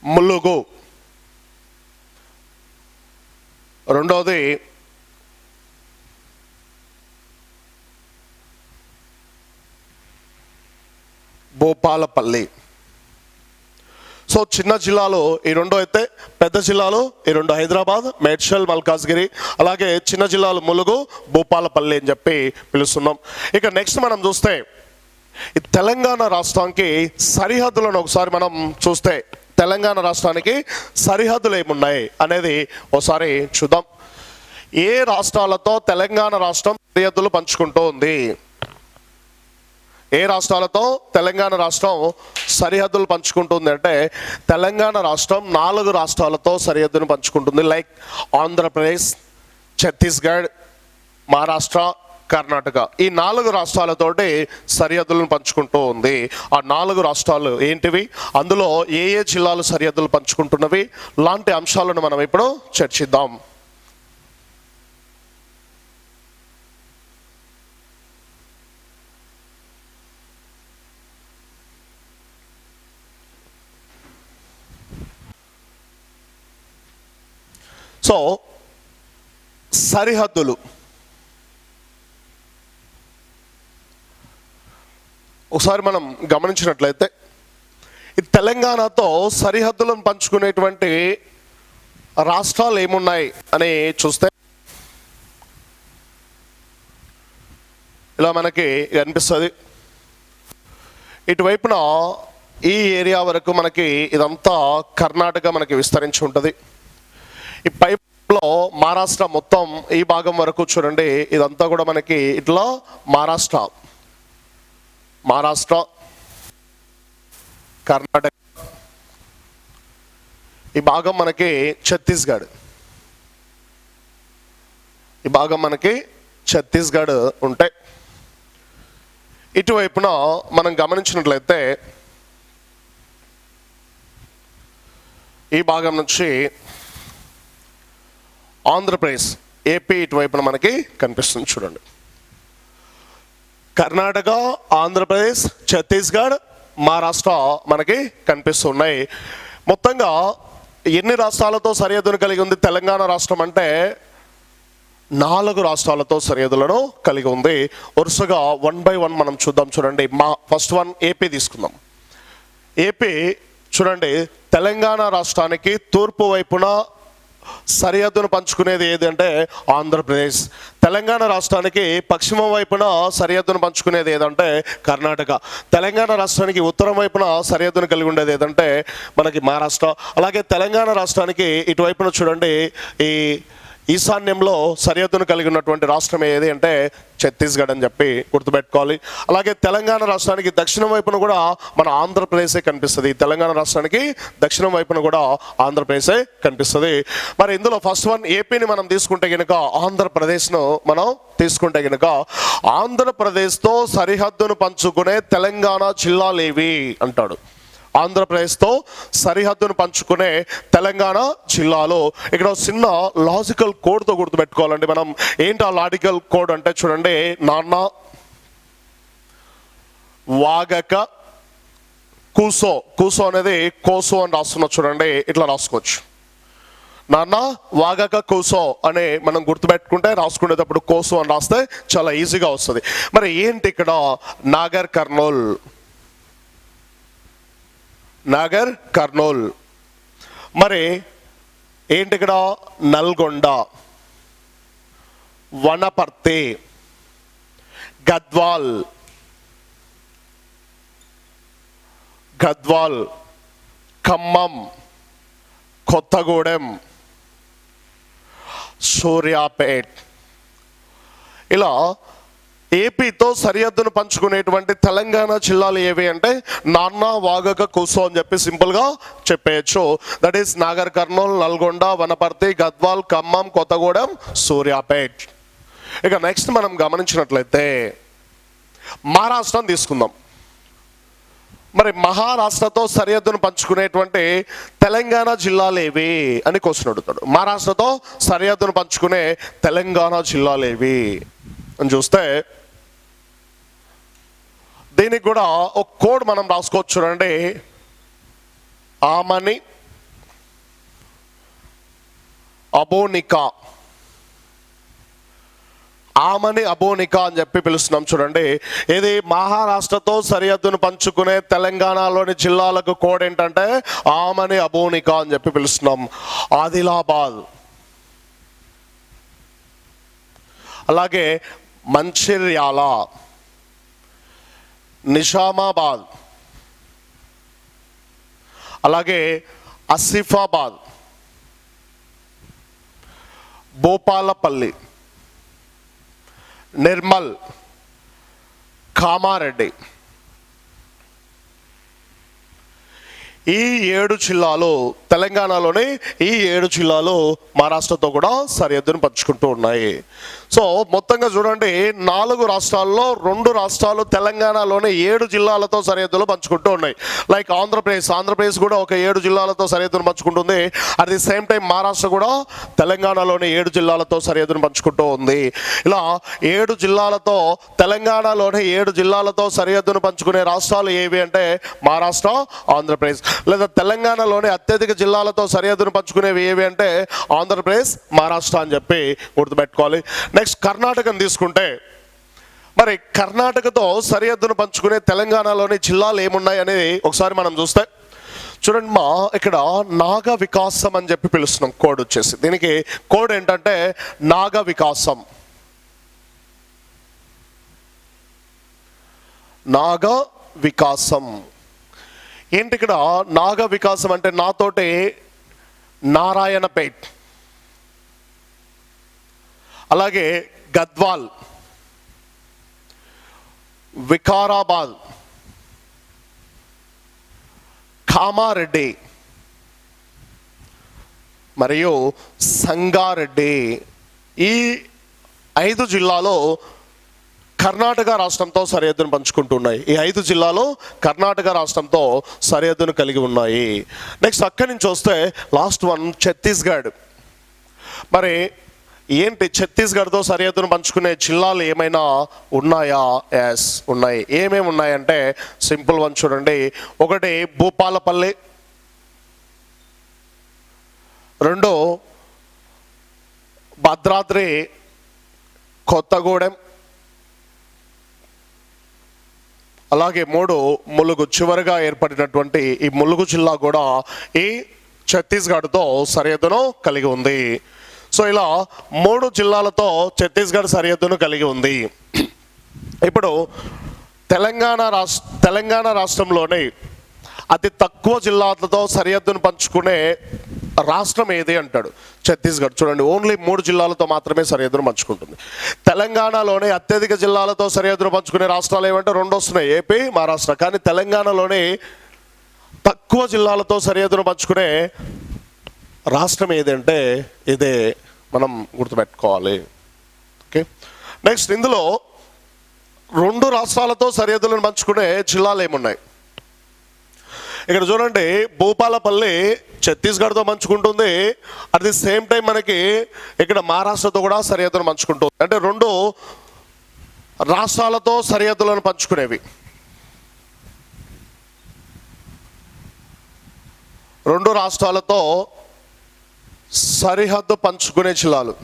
ములుగు, రెండవది భూపాలపల్లి. సో చిన్న జిల్లాలో ఈ రెండు అయితే, పెద్ద జిల్లాలో ఈ రెండు హైదరాబాద్, మేడ్చల్, మల్కాజ్గిరి. అలాగే చిన్న జిల్లాలు ములుగు, భూపాలపల్లి అని చెప్పి పిలుస్తున్నాం. ఇక నెక్స్ట్ మనం చూస్తే ఈ తెలంగాణ రాష్ట్రానికి సరిహద్దులను ఒకసారి మనం చూస్తే తెలంగాణ రాష్ట్రానికి సరిహద్దులు ఏమున్నాయి అనేది ఒకసారి చూద్దాం. ఏ రాష్ట్రాలతో తెలంగాణ రాష్ట్రం సరిహద్దులు పంచుకుంటూ ఉంది? ఏ రాష్ట్రాలతో తెలంగాణ రాష్ట్రం సరిహద్దులు పంచుకుంటుంది అంటే తెలంగాణ రాష్ట్రం 4 రాష్ట్రాలతో సరిహద్దును పంచుకుంటుంది. లైక్ ఆంధ్రప్రదేశ్, ఛత్తీస్గఢ్, మహారాష్ట్ర, కర్ణాటక. ఈ 4 రాష్ట్రాలతోటి సరిహద్దులను పంచుకుంటూ ఉంది. ఆ 4 రాష్ట్రాలు ఏంటివి, అందులో ఏ ఏ జిల్లాలు సరిహద్దులు పంచుకుంటున్నవి లాంటి అంశాలను మనం ఇప్పుడు చర్చిద్దాం. సో సరిహద్దులు ఒకసారి మనం గమనించినట్లయితే ఈ తెలంగాణతో సరిహద్దులను పంచుకునేటువంటి రాష్ట్రాలు ఏమున్నాయి అని చూస్తే ఇలా మనకి కనిపిస్తుంది. ఇటువైపున ఈ ఏరియా వరకు మనకి ఇదంతా కర్ణాటక మనకి విస్తరించి ఉంటుంది. ఈ పైపులో మహారాష్ట్ర మొత్తం ఈ భాగం వరకు చూడండి, ఇదంతా కూడా మనకి ఇట్లా మహారాష్ట్ర, కర్ణాటక, ఈ భాగం మనకి ఛత్తీస్గఢ్, ఈ భాగం మనకి ఛత్తీస్గఢ్ ఉంటాయి. ఇటువైపున మనం గమనించినట్లయితే ఈ భాగం నుంచి ఆంధ్రప్రదేశ్, ఏపీ ఇటువైపున మనకి కనిపిస్తుంది. చూడండి, కర్ణాటక, ఆంధ్రప్రదేశ్, ఛత్తీస్గఢ్, మహారాష్ట్ర మనకి కనిపిస్తున్నాయి. మొత్తంగా ఎన్ని రాష్ట్రాలతో సరిహద్దును కలిగి ఉంది తెలంగాణ రాష్ట్రం అంటే 4 రాష్ట్రాలతో సరిహద్దులను కలిగి ఉంది. వరుసగా 1 by 1 మనం చూద్దాం. చూడండి, ఫస్ట్ వన్ ఏపీ తీసుకుందాం. ఏపీ చూడండి, తెలంగాణ రాష్ట్రానికి తూర్పు వైపున సరిహద్దును పంచుకునేది ఏది అంటే ఆంధ్రప్రదేశ్. తెలంగాణ రాష్ట్రానికి పశ్చిమ వైపున సరిహద్దును పంచుకునేది ఏదంటే కర్ణాటక. తెలంగాణ రాష్ట్రానికి ఉత్తరం వైపున సరిహద్దును కలిగి ఉండేది ఏదంటే మనకి మహారాష్ట్ర. అలాగే తెలంగాణ రాష్ట్రానికి ఇటువైపున చూడండి, ఈ ఈశాన్యంలో సరిహద్దును కలిగి ఉన్నటువంటి రాష్ట్రం ఏది అంటే ఛత్తీస్గఢ్ అని చెప్పి గుర్తుపెట్టుకోవాలి. అలాగే తెలంగాణ రాష్ట్రానికి దక్షిణం వైపున కూడా మన ఆంధ్రప్రదేశే కనిపిస్తుంది. తెలంగాణ రాష్ట్రానికి దక్షిణం వైపున కూడా ఆంధ్రప్రదేశే కనిపిస్తుంది. మరి ఇందులో ఫస్ట్ వన్ ఏపీని మనం తీసుకుంటే కనుక, ఆంధ్రప్రదేశ్ను మనం తీసుకుంటే కనుక, ఆంధ్రప్రదేశ్తో సరిహద్దును పంచుకునే తెలంగాణ జిల్లాలేవి అంటాడు. ఆంధ్రప్రదేశ్తో సరిహద్దును పంచుకునే తెలంగాణ జిల్లాలో ఇక్కడ చిన్న లాజికల్ కోడ్తో గుర్తుపెట్టుకోవాలండి మనం. ఏంటి ఆ లాజికల్ కోడ్ అంటే చూడండి, నాన్న వాగక కూసో, కూసో అనేది కోసో అని రాస్తున్నా చూడండి, ఇట్లా రాసుకోవచ్చు. నాన్న వాగక కూసో అని మనం గుర్తుపెట్టుకుంటే, రాసుకునేటప్పుడు కోసో అని రాస్తే చాలా ఈజీగా వస్తుంది. మరి ఏంటి ఇక్కడ నాగర్ కర్నూల్, నాగర్ కర్నూల్. మరి ఏంటి ఇక్కడ నల్గొండ, వనపర్తి, గద్వాల్, గద్వాల్, ఖమ్మం, కొత్తగూడెం, సూర్యాపేట్. ఇలా ఏపీతో సరిహద్దును పంచుకునేటువంటి తెలంగాణ జిల్లాలు ఏవి అంటే నాన్న వాగక కూసో అని చెప్పి సింపుల్గా చెప్పేయచ్చు. That is Nagar Kurnool, Nalgonda, Wanaparthy, Gadwal, Khammam, Kothagudem, Suryapet. ఇక నెక్స్ట్ మనం గమనించినట్లయితే మహారాష్ట్రను తీసుకుందాం. మరి మహారాష్ట్రతో సరిహద్దును పంచుకునేటువంటి తెలంగాణ జిల్లాలు ఏవి అని క్వశ్చన్ అడుగుతాడు. మహారాష్ట్రతో సరిహద్దును పంచుకునే తెలంగాణ జిల్లాలు ఏవి అని చూస్తే, దీనికి కూడా ఒక కోడ్ మనం రాసుకోవచ్చు చూడండి. ఆమని, అబోనికా, ఆమని అబోనికా అని చెప్పి పిలుస్తున్నాం చూడండి. ఇది మహారాష్ట్రతో సరిహద్దును పంచుకునే తెలంగాణలోని జిల్లాలకు కోడ్ ఏంటంటే ఆమని అబోనికా అని చెప్పి పిలుస్తున్నాం. ఆదిలాబాద్, అలాగే మంచిర్యాల, నిజామాబాద్, అలాగే ఆసిఫాబాద్, భూపాలపల్లి, నిర్మల్, కామారెడ్డి. ఈ 7 జిల్లాలు తెలంగాణలోని ఈ 7 జిల్లాలు మహారాష్ట్రతో కూడా సరిహద్దును పంచుకుంటూ ఉన్నాయి. సో మొత్తంగా చూడండి, 4 రాష్ట్రాల్లో 2 రాష్ట్రాలు తెలంగాణలోని 7 జిల్లాలతో సరిహద్దులు పంచుకుంటూ ఉన్నాయి. లైక్ ఆంధ్రప్రదేశ్ కూడా ఒక 7 జిల్లాలతో సరిహద్దును పంచుకుంటుంది. At the same time Maharashtra కూడా తెలంగాణలోని 7 జిల్లాలతో సరిహద్దును పంచుకుంటూ ఉంది. ఇలా 7 జిల్లాలతో తెలంగాణలోని 7 జిల్లాలతో సరిహద్దును పంచుకునే రాష్ట్రాలు ఏవి అంటే మహారాష్ట్ర, ఆంధ్రప్రదేశ్. లేదా తెలంగాణలోని అత్యధిక జిల్లాలతో సరిహద్దును పంచుకునేవి ఏవి అంటే ఆంధ్రప్రదేశ్, మహారాష్ట్ర అని చెప్పి గుర్తుపెట్టుకోవాలి. నెక్స్ట్ కర్ణాటకను తీసుకుంటే, మరి కర్ణాటకతో సరిహద్దును పంచుకునే తెలంగాణలోని జిల్లాలు ఏమున్నాయి అనేది ఒకసారి మనం చూస్తే చూడండి. ఇక్కడ నాగ వికాసం అని చెప్పి పిలుస్తున్నాం కోడ్ వచ్చేసి. దీనికి కోడ్ ఏంటంటే నాగ వికాసం, నాగ వికాసం. ఏంటి ఇక్కడ నాగ వికాసం అంటే నాతోటి నారాయణపేట్, అలాగే గద్వాల్, వికారాబాద్, కామారెడ్డి మరియు సంగారెడ్డి. ఈ 5 జిల్లాలో కర్ణాటక రాష్ట్రంతో సరిహద్దును పంచుకుంటున్నాయి. ఈ 5 జిల్లాలు కర్ణాటక రాష్ట్రంతో సరిహద్దును కలిగి ఉన్నాయి. నెక్స్ట్ అక్కడి నుంచి వస్తే లాస్ట్ వన్ ఛత్తీస్గఢ్. మరి ఏంటి ఛత్తీస్గఢ్తో సరిహద్దును పంచుకునే జిల్లాలు ఏమైనా ఉన్నాయా? ఎస్ ఉన్నాయి. ఏమేమి ఉన్నాయంటే సింపుల్ వన్ చూడండి. ఒకటి భూపాలపల్లి, 2 భద్రాద్రి కొత్తగూడెం, అలాగే 3 ములుగు. చివరిగా ఏర్పడినటువంటి ఈ ములుగు జిల్లా కూడా ఈ ఛత్తీస్గఢ్తో సరిహద్దును కలిగి ఉంది. సో ఇలా 3 జిల్లాలతో ఛత్తీస్గఢ్ సరిహద్దును కలిగి ఉంది. ఇప్పుడు తెలంగాణ రాష్ట్రంలోని అతి తక్కువ జిల్లాలతో సరిహద్దును పంచుకునే రాష్ట్రం ఏది అంటాడు. ఛత్తీస్గఢ్. చూడండి, ఓన్లీ 3 జిల్లాలతో మాత్రమే సరిహద్దును పంచుకుంటుంది. తెలంగాణలోనే అత్యధిక జిల్లాలతో సరిహద్దును పంచుకునే రాష్ట్రాలు ఏమంటే 2 వస్తున్నాయి, ఏపీ, మహారాష్ట్ర. కానీ తెలంగాణలోనే తక్కువ జిల్లాలతో సరిహద్దును పంచుకునే రాష్ట్రం ఏదంటే ఇదే, మనం గుర్తుపెట్టుకోవాలి. ఓకే, నెక్స్ట్ ఇందులో 2 రాష్ట్రాలతో సరిహద్దులను పంచుకునే జిల్లాలు ఏమున్నాయి ఇక్కడ చూడండి. భూపాలపల్లి ఛత్తీస్గఢ్తో పంచుకుంటుంది. అట్ ది సేమ్ టైం మనకి ఇక్కడ మహారాష్ట్రతో కూడా సరిహద్దును పంచుకుంటుంది. అంటే 2 రాష్ట్రాలతో సరిహద్దులను పంచుకునేవి. 2 రాష్ట్రాలతో సరిహద్దు పంచుకునే జిల్లాలు.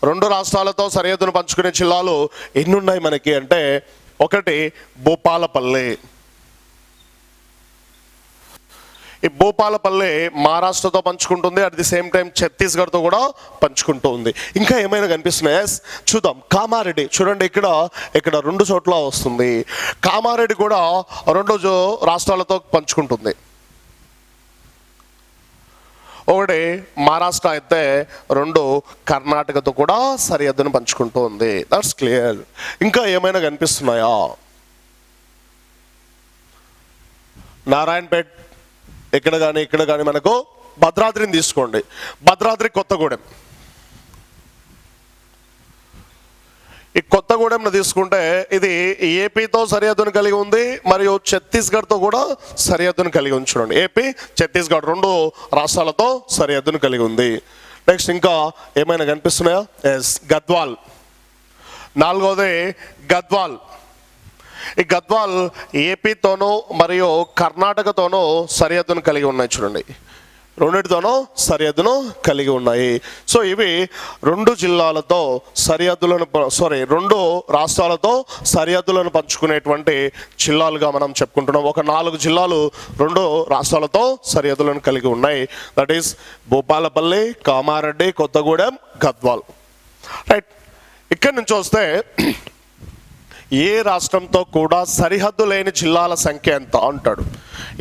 రెండు రాష్ట్రాలతో సరిహద్దును పంచుకునే జిల్లాలు ఎన్ని ఉన్నాయి మనకి అంటే, 1 భూపాలపల్లి. ఈ భూపాలపల్లి మహారాష్ట్రతో పంచుకుంటుంది. అట్ ది సేమ్ టైం ఛత్తీస్గఢ్తో కూడా పంచుకుంటూ ఉంది. ఇంకా ఏమైనా కనిపిస్తున్నాయి చూద్దాం. కామారెడ్డి చూడండి, ఇక్కడ 2 చోట్ల వస్తుంది. కామారెడ్డి కూడా 2 రాష్ట్రాలతో పంచుకుంటుంది. 1 మహారాష్ట్ర అయితే 2 కర్ణాటకతో కూడా సరిహద్దును పంచుకుంటూ ఉంది. That's clear. ఇంకా ఏమైనా కనిపిస్తున్నాయా? నారాయణపేట్ ఇక్కడ కానీ మనకు భద్రాద్రిని తీసుకోండి. భద్రాద్రి, కొత్తగూడెం. ఈ కొత్తగూడెంను తీసుకుంటే ఇది ఏపీతో సరిహద్దును కలిగి ఉంది మరియు ఛత్తీస్గఢ్తో కూడా సరిహద్దును కలిగి ఉంది. చూడండి, ఏపీ, ఛత్తీస్గఢ్ 2 రాష్ట్రాలతో సరిహద్దును కలిగి ఉంది. నెక్స్ట్ ఇంకా ఏమైనా కనిపిస్తున్నాయా? ఎస్, గద్వాల్. 4వది గద్వాల్. ఈ గద్వాల్ ఏపీతోనూ మరియు కర్ణాటకతోనూ సరిహద్దును కలిగి ఉన్నాయి. చూడండి, 2 సరిహద్దును కలిగి ఉన్నాయి. సో ఇవి 2 జిల్లాలతో సరిహద్దులను 2 రాష్ట్రాలతో సరిహద్దులను పంచుకునేటువంటి జిల్లాలుగా మనం చెప్పుకుంటున్నాం. ఒక 4 జిల్లాలు 2 రాష్ట్రాలతో సరిహద్దులను కలిగి ఉన్నాయి. That is Bhupalpally, Kamareddy, Kothagudem, Gadwal. Right. ఇక్కడి నుంచి వస్తే ఏ రాష్ట్రంతో కూడా సరిహద్దు లేని జిల్లాల సంఖ్య ఎంత అంటాడు.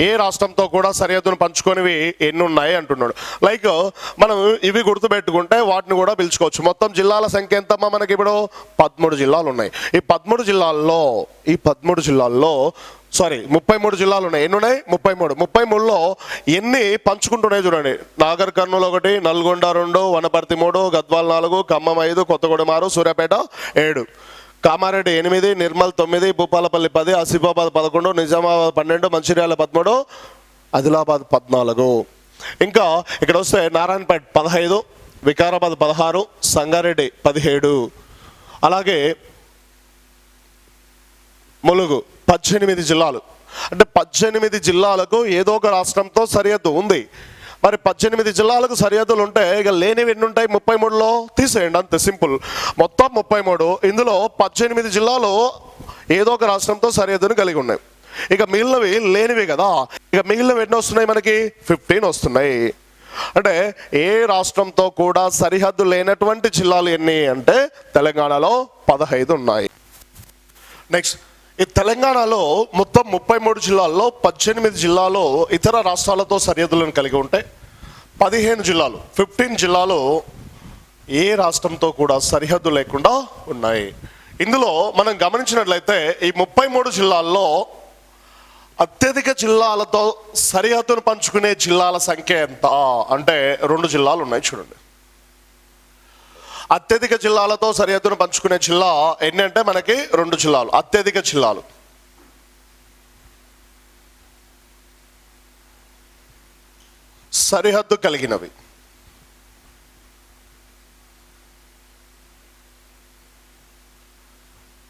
ఏ రాష్ట్రంతో కూడా సరిహద్దును పంచుకొనివి ఎన్ని ఉన్నాయి అంటున్నాడు. లైక్ మనం ఇవి గుర్తుపెట్టుకుంటే వాటిని కూడా పిలుచుకోవచ్చు. మొత్తం జిల్లాల సంఖ్య ఎంతమ్మా మనకి? ఇప్పుడు 13 జిల్లాలు ఉన్నాయి. ఈ 13 జిల్లాల్లో 33 జిల్లాలు ఉన్నాయి. ఎన్ని ఉన్నాయి? 33లో ఎన్ని పంచుకుంటున్నాయి చూడండి. నాగర్ కర్నూలు 1, నల్గొండ 2, వనపర్తి 3, గద్వాల్ 4, ఖమ్మం 5, కొత్తగూడెం 6, సూర్యాపేట 7, కామారెడ్డి 8, నిర్మల్ 9, భూపాలపల్లి 10, ఆసిఫాబాద్ 11, నిజామాబాద్ 12, మంచిర్యాల 13, ఆదిలాబాద్ 14. ఇంకా ఇక్కడ వస్తే నారాయణపేట్ 15, వికారాబాద్ 16, సంగారెడ్డి 17, అలాగే ములుగు 18 జిల్లాలు. అంటే 18 జిల్లాలకు ఏదో ఒక రాష్ట్రంతో సరిహద్దు ఉంది. మరి 18 జిల్లాలకు సరిహద్దులు ఉంటే ఇక లేనివి ఎన్ని ఉంటాయి? 33లో తీసేయండి, అంతే సింపుల్. మొత్తం 33. ఇందులో 18 జిల్లాలు ఏదో ఒక రాష్ట్రంతో సరిహద్దును కలిగి ఉన్నాయి. ఇక మిగిలినవి లేనివి కదా. ఇక మిగిలినవి ఎన్ని వస్తున్నాయి మనకి? 15 వస్తున్నాయి. అంటే ఏ రాష్ట్రంతో కూడా సరిహద్దు లేనటువంటి జిల్లాలు ఎన్ని అంటే తెలంగాణలో 15 ఉన్నాయి. నెక్స్ట్, ఈ తెలంగాణలో మొత్తం 33 జిల్లాల్లో 18 జిల్లాలు ఇతర రాష్ట్రాలతో సరిహద్దులను కలిగి ఉంటాయి. 15 జిల్లాలు ఏ రాష్ట్రంతో కూడా సరిహద్దు లేకుండా ఉన్నాయి. ఇందులో మనం గమనించినట్లయితే ఈ 33 జిల్లాల్లో అత్యధిక జిల్లాలతో సరిహద్దును పంచుకునే జిల్లాల సంఖ్య ఎంత అంటే 2 జిల్లాలు ఉన్నాయి. చూడండి, అత్యధిక జిల్లాలతో సరిహద్దును పంచుకునే జిల్లా ఎన్ని అంటే మనకి 2 జిల్లాలు అత్యధిక జిల్లాలు. సరిహద్దు కలిగినవి.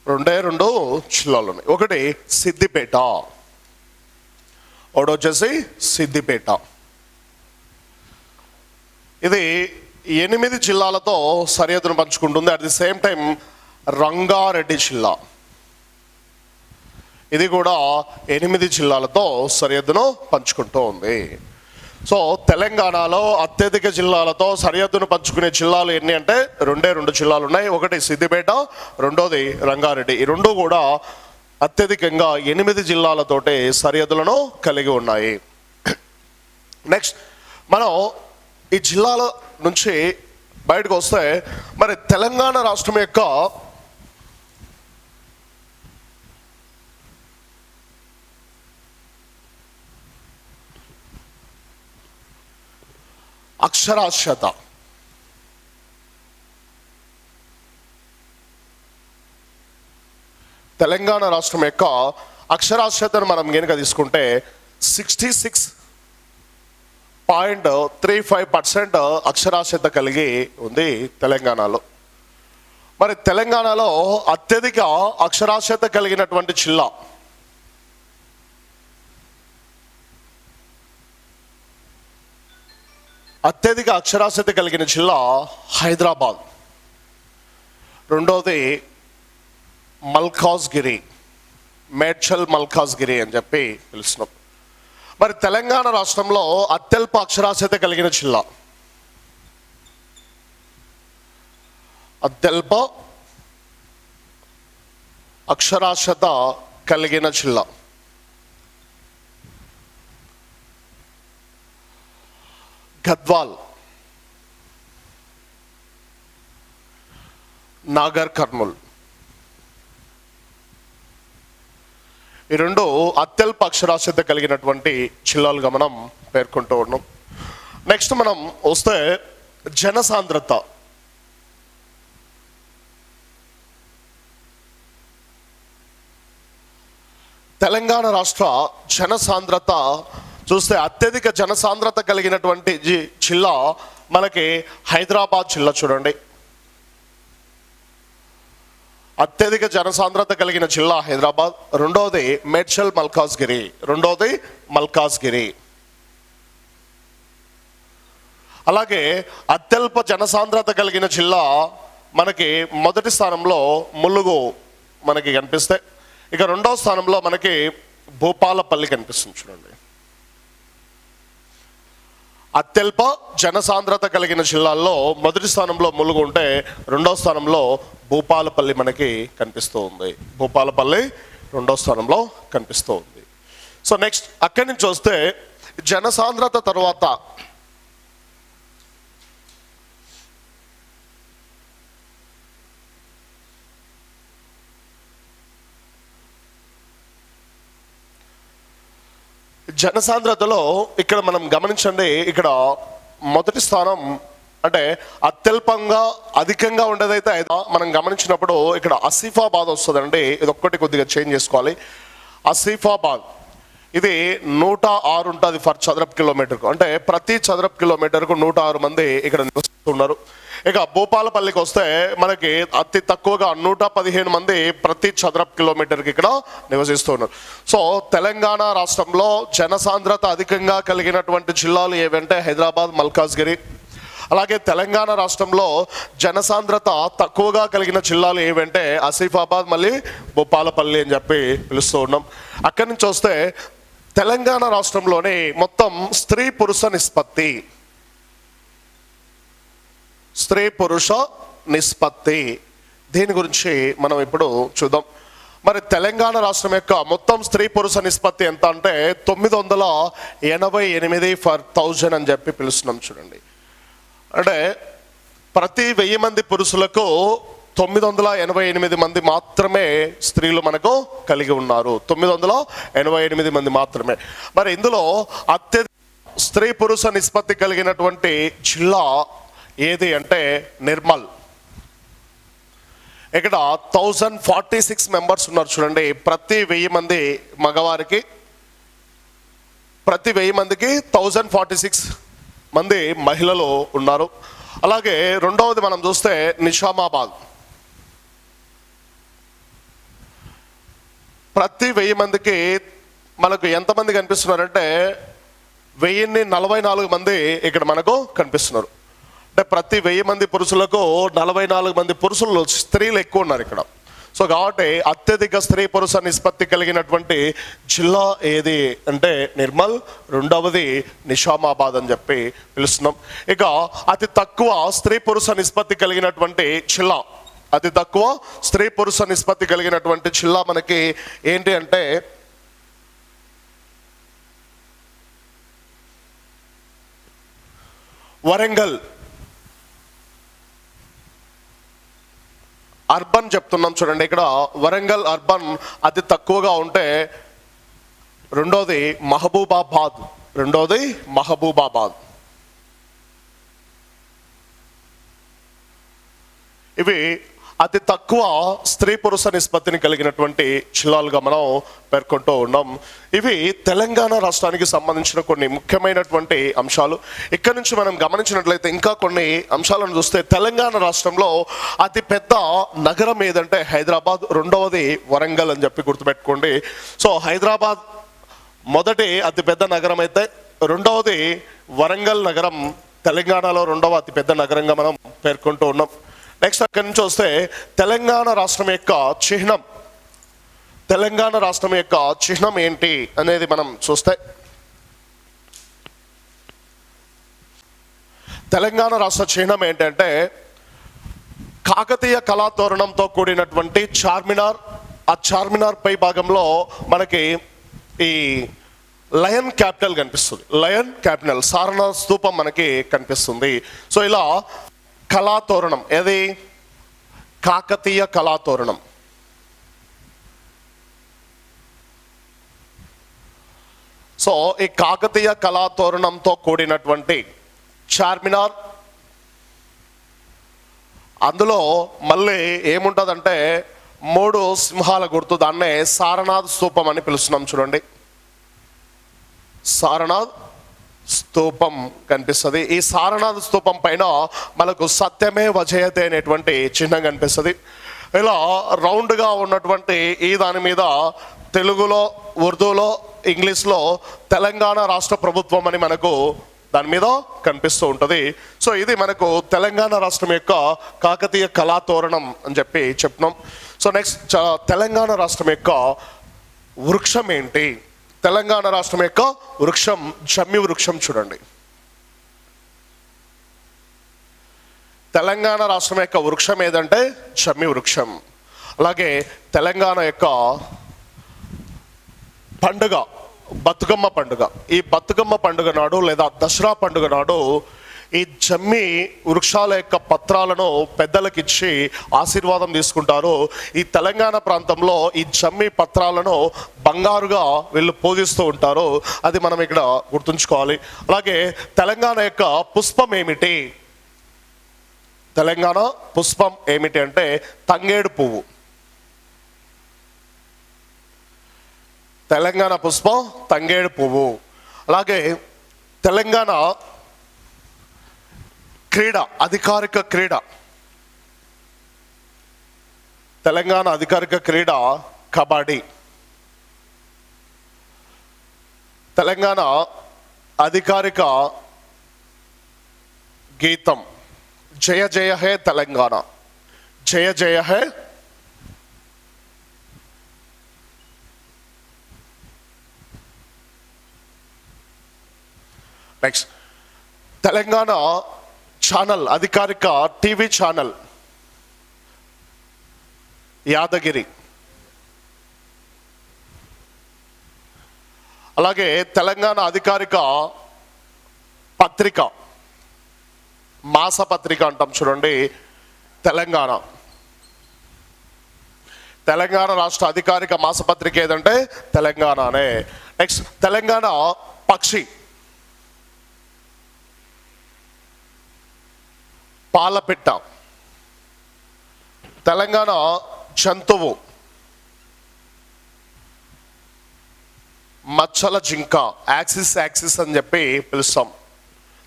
రెండు జిల్లాలు ఉన్నాయి. ఒకటి సిద్దిపేట, ఒకటి వచ్చేసి సిద్దిపేట. ఇది 8 జిల్లాలతో సరిహద్దును పంచుకుంటుంది. At the same time Rangareddy జిల్లా, ఇది కూడా 8 జిల్లాలతో సరిహద్దును పంచుకుంటూ ఉంది. సో తెలంగాణలో అత్యధిక జిల్లాలతో సరిహద్దును పంచుకునే జిల్లాలు ఎన్ని అంటే 2 జిల్లాలు ఉన్నాయి. ఒకటి సిద్దిపేట, రెండోది రంగారెడ్డి. ఈ రెండు కూడా అత్యధికంగా 8 జిల్లాలతోటి సరిహద్దులను కలిగి ఉన్నాయి. నెక్స్ట్ మనం ఈ జిల్లాల నుంచి బయటకు వస్తే మరి తెలంగాణ రాష్ట్రం యొక్క అక్షరాస్యత, తెలంగాణ రాష్ట్రం యొక్క అక్షరాస్యతను మనం గనుక తీసుకుంటే 66.35% అక్షరాస్యత కలిగి ఉంది తెలంగాణలో. మరి తెలంగాణలో అత్యధిక అక్షరాస్యత కలిగినటువంటి జిల్లా అత్యధిక అక్షరాస్యత కలిగిన జిల్లా హైదరాబాద్, రెండోది మల్కాజ్గిరి, మేడ్చల్ మల్కాజ్గిరి అని చెప్పి పిలుస్తున్నాం. మరి తెలంగాణ రాష్ట్రంలో అత్యల్ప అక్షరాస్యత కలిగిన జిల్లా, అత్యల్ప అక్షరాస్యత కలిగిన జిల్లా గద్వాల్, నాగర్ కర్నూల్. ఈ రెండు అత్యల్ప అక్షరాస్యత కలిగినటువంటి జిల్లాలుగా మనం పేర్కొంటూ ఉన్నాం. నెక్స్ట్ మనం వస్తే జనసాంద్రత. తెలంగాణ రాష్ట్ర జనసాంద్రత చూస్తే అత్యధిక జనసాంద్రత కలిగినటువంటి జిల్లా మనకి హైదరాబాద్ జిల్లా. చూడండి, అత్యధిక జనసాంద్రత కలిగిన జిల్లా హైదరాబాద్, రెండోది మేడ్చల్ మల్కాజ్గిరి, అలాగే అత్యల్ప జనసాంద్రత కలిగిన జిల్లా మనకి మొదటి స్థానంలో ములుగు మనకి కనిపిస్తే, ఇక రెండవ స్థానంలో మనకి భూపాలపల్లి కనిపిస్తుంది. చూడండి, అత్యల్ప జనసాంద్రత కలిగిన జిల్లాల్లో మొదటి స్థానంలో ములుగు ఉంటే రెండవ స్థానంలో భూపాలపల్లి మనకి కనిపిస్తూ ఉంది. భూపాలపల్లి రెండవ స్థానంలో కనిపిస్తూ ఉంది. సో నెక్స్ట్ అక్కడి నుంచి వస్తే జనసాంద్రత తర్వాత జనసాంద్రతలో ఇక్కడ మనం గమనించండి, ఇక్కడ మొదటి స్థానం అంటే అత్యల్పంగా అధికంగా ఉండేదైతే మనం గమనించినప్పుడు ఇక్కడ ఆసిఫాబాద్ వస్తుందండి. ఇది ఒక్కటి కొద్దిగా చేంజ్ చేసుకోవాలి. ఆసిఫాబాద్ ఇది 106 ఉంటుంది ఫర్ చదరపు కిలోమీటర్కు, అంటే ప్రతి చదరపు కిలోమీటర్కు 106 మంది ఇక్కడ నివసిస్తున్నారు. ఇక భూపాలపల్లికి వస్తే మనకి అతి తక్కువగా 115 మంది ప్రతి చదరపు కిలోమీటర్కి ఇక్కడ నివసిస్తున్నారు. సో తెలంగాణ రాష్ట్రంలో జనసాంద్రత అధికంగా కలిగినటువంటి జిల్లాలు ఏవంటే హైదరాబాద్, మల్కాజ్గిరి. అలాగే తెలంగాణ రాష్ట్రంలో జనసాంద్రత తక్కువగా కలిగిన జిల్లాలు ఏవంటే ఆసిఫాబాద్, మళ్ళీ భూపాలపల్లి అని చెప్పి పిలుస్తూ ఉన్నాం. అక్కడి నుంచి వస్తే తెలంగాణ రాష్ట్రంలోని మొత్తం స్త్రీ పురుష నిష్పత్తి దీని గురించి మనం ఇప్పుడు చూద్దాం. మరి తెలంగాణ రాష్ట్రం యొక్క మొత్తం స్త్రీ పురుష నిష్పత్తి ఎంత అంటే 988/1000 అని చెప్పి పిలుస్తున్నాం. చూడండి, అంటే ప్రతి 1000 మంది పురుషులకు 988 మంది మాత్రమే స్త్రీలు మనకు కలిగి ఉన్నారు. 988 మంది మాత్రమే. మరి ఇందులో అత్యధిక స్త్రీ పురుష నిష్పత్తి కలిగినటువంటి జిల్లా ఏది అంటే నిర్మల్. ఇక్కడ 1046 మెంబర్స్ ఉన్నారు. చూడండి, ప్రతి 1000 మంది మగవారికి, ప్రతి 1000 మందికి 1046 మంది మహిళలు ఉన్నారు. అలాగే రెండవది మనం చూస్తే నిజామాబాద్, ప్రతి 1000 మందికి మనకు ఎంతమంది కనిపిస్తున్నారంటే 1044 మంది ఇక్కడ మనకు కనిపిస్తున్నారు. అంటే ప్రతి 1000 మంది పురుషులకు 44 మంది పురుషులు, స్త్రీలు ఎక్కువ ఉన్నారు ఇక్కడ. సో కాబట్టి అత్యధిక స్త్రీ పురుష నిష్పత్తి కలిగినటువంటి జిల్లా ఏది అంటే నిర్మల్, రెండవది నిజామాబాద్ అని చెప్పి పిలుస్తున్నాం. ఇక అతి తక్కువ స్త్రీ పురుష నిష్పత్తి కలిగినటువంటి జిల్లా, అతి తక్కువ స్త్రీ పురుష నిష్పత్తి కలిగినటువంటి జిల్లా మనకి ఏంటి అంటే వరంగల్. అర్బన్ చెప్తున్నాం చూడండి, ఇక్కడ వరంగల్ అర్బన్ అతి తక్కువగా ఉంటే రెండోది మహబూబాబాద్. ఇవి అతి తక్కువ స్త్రీ పురుష నిష్పత్తిని కలిగినటువంటి జిల్లాలుగా మనం పేర్కొంటూ ఉన్నాం. ఇవి తెలంగాణ రాష్ట్రానికి సంబంధించిన కొన్ని ముఖ్యమైనటువంటి అంశాలు. ఇక్కడ నుంచి మనం గమనించినట్లయితే ఇంకా కొన్ని అంశాలను చూస్తే తెలంగాణ రాష్ట్రంలో అతి పెద్ద నగరం ఏదంటే హైదరాబాద్, రెండవది వరంగల్ అని చెప్పి గుర్తుపెట్టుకోండి. సో హైదరాబాద్ మొదటి అతి పెద్ద నగరం అయితే రెండవది వరంగల్ నగరం తెలంగాణలో రెండవ అతి పెద్ద నగరంగా మనం పేర్కొంటూ ఉన్నాం. నెక్స్ట్ అక్కడి నుంచి వస్తే తెలంగాణ రాష్ట్రం యొక్క చిహ్నం, తెలంగాణ రాష్ట్రం యొక్క చిహ్నం ఏంటి అనేది మనం చూస్తే తెలంగాణ రాష్ట్ర చిహ్నం ఏంటంటే కాకతీయ కళాతోరణంతో కూడినటువంటి చార్మినార్. ఆ చార్మినార్ పై భాగంలో మనకి ఈ లయన్ క్యాపిటల్ కనిపిస్తుంది, లయన్ క్యాపిటల్ సారనాథ్ స్తూపం మనకి కనిపిస్తుంది. సో ఇలా కళాతోరణం, ఏది కాకతీయ కళాతోరణం. సో ఈ కాకతీయ కళాతోరణంతో కూడినటువంటి చార్మినార్, అందులో మళ్ళీ ఏముంటుందంటే 3 సింహాల గుర్తు, దాన్నే సారనాథ్ స్తూపం అని పిలుస్తున్నాం చూడండి. సారనాథ్ స్తూపం కనిపిస్తుంది. ఈ సారనాథ్ స్తూపం పైన మనకు సత్యమేవ జయతే అనేటువంటి చిహ్నం కనిపిస్తుంది. ఇలా రౌండ్గా ఉన్నటువంటి ఈ దాని మీద తెలుగులో, ఉర్దూలో, ఇంగ్లీష్లో తెలంగాణ రాష్ట్ర ప్రభుత్వం అని మనకు దాని మీద కనిపిస్తూ ఉంటుంది. సో ఇది మనకు తెలంగాణ రాష్ట్రం యొక్క కాకతీయ కళాతోరణం అని చెప్పి చెప్తున్నాం. సో నెక్స్ట్ తెలంగాణ రాష్ట్రం యొక్క వృక్షం ఏంటి? తెలంగాణ రాష్ట్రం యొక్క వృక్షం జమ్మి వృక్షం. చూడండి, తెలంగాణ రాష్ట్రం యొక్క వృక్షం ఏదంటే జమ్మి వృక్షం. అలాగే తెలంగాణ యొక్క పండుగ బతుకమ్మ పండుగ. ఈ బతుకమ్మ పండుగ నాడు లేదా దసరా పండుగ నాడు ఈ జమ్మి వృక్షాల యొక్క పత్రాలను పెద్దలకు ఇచ్చి ఆశీర్వాదం తీసుకుంటారు. ఈ తెలంగాణ ప్రాంతంలో ఈ జమ్మి పత్రాలను బంగారుగా వీళ్ళు పూజిస్తూ ఉంటారు. అది మనం ఇక్కడ గుర్తుంచుకోవాలి. అలాగే తెలంగాణ యొక్క పుష్పం ఏమిటి? తెలంగాణ పుష్పం ఏమిటి అంటే తంగేడు పువ్వు. తెలంగాణ పుష్పం తంగేడు పువ్వు. అలాగే తెలంగాణ క్రీడ, అధికారిక క్రీడ, తెలంగాణ అధికారిక క్రీడ కబడ్డీ. తెలంగాణ అధికారిక గీతం జయ జయ హే తెలంగాణ, జయ జయ హే. నెక్స్ట్ తెలంగాణ ఛానల్, అధికారిక టీవీ ఛానల్ యాదగిరి. అలాగే తెలంగాణ అధికారిక పత్రిక, మాసపత్రిక అంటాం చూడండి, తెలంగాణ. తెలంగాణ రాష్ట్ర అధికారిక మాసపత్రిక ఏదంటే తెలంగాణనే. నెక్స్ట్ తెలంగాణ పక్షి పాలపిట్ట. తెలంగాణ జంతువు మచ్చల జింక, యాక్సిస్ యాక్సిస్ అని చెప్పి పిలుస్తాం,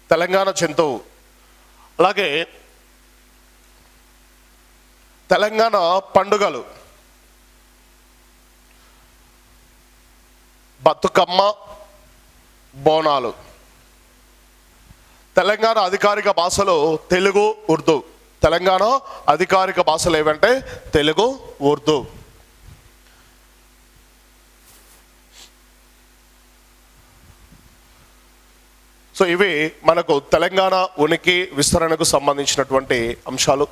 తెలంగాణ జంతువు. అలాగే తెలంగాణ పండుగలు బతుకమ్మ, బోనాలు. తెలంగాణ అధికారిక భాషలు తెలుగు, ఉర్దూ. తెలంగాణ అధికారిక భాషలు ఏవంటే తెలుగు, ఉర్దూ. సో ఇవి మనకు తెలంగాణ ఉనికి విస్తరణకు సంబంధించినటువంటి అంశాలు.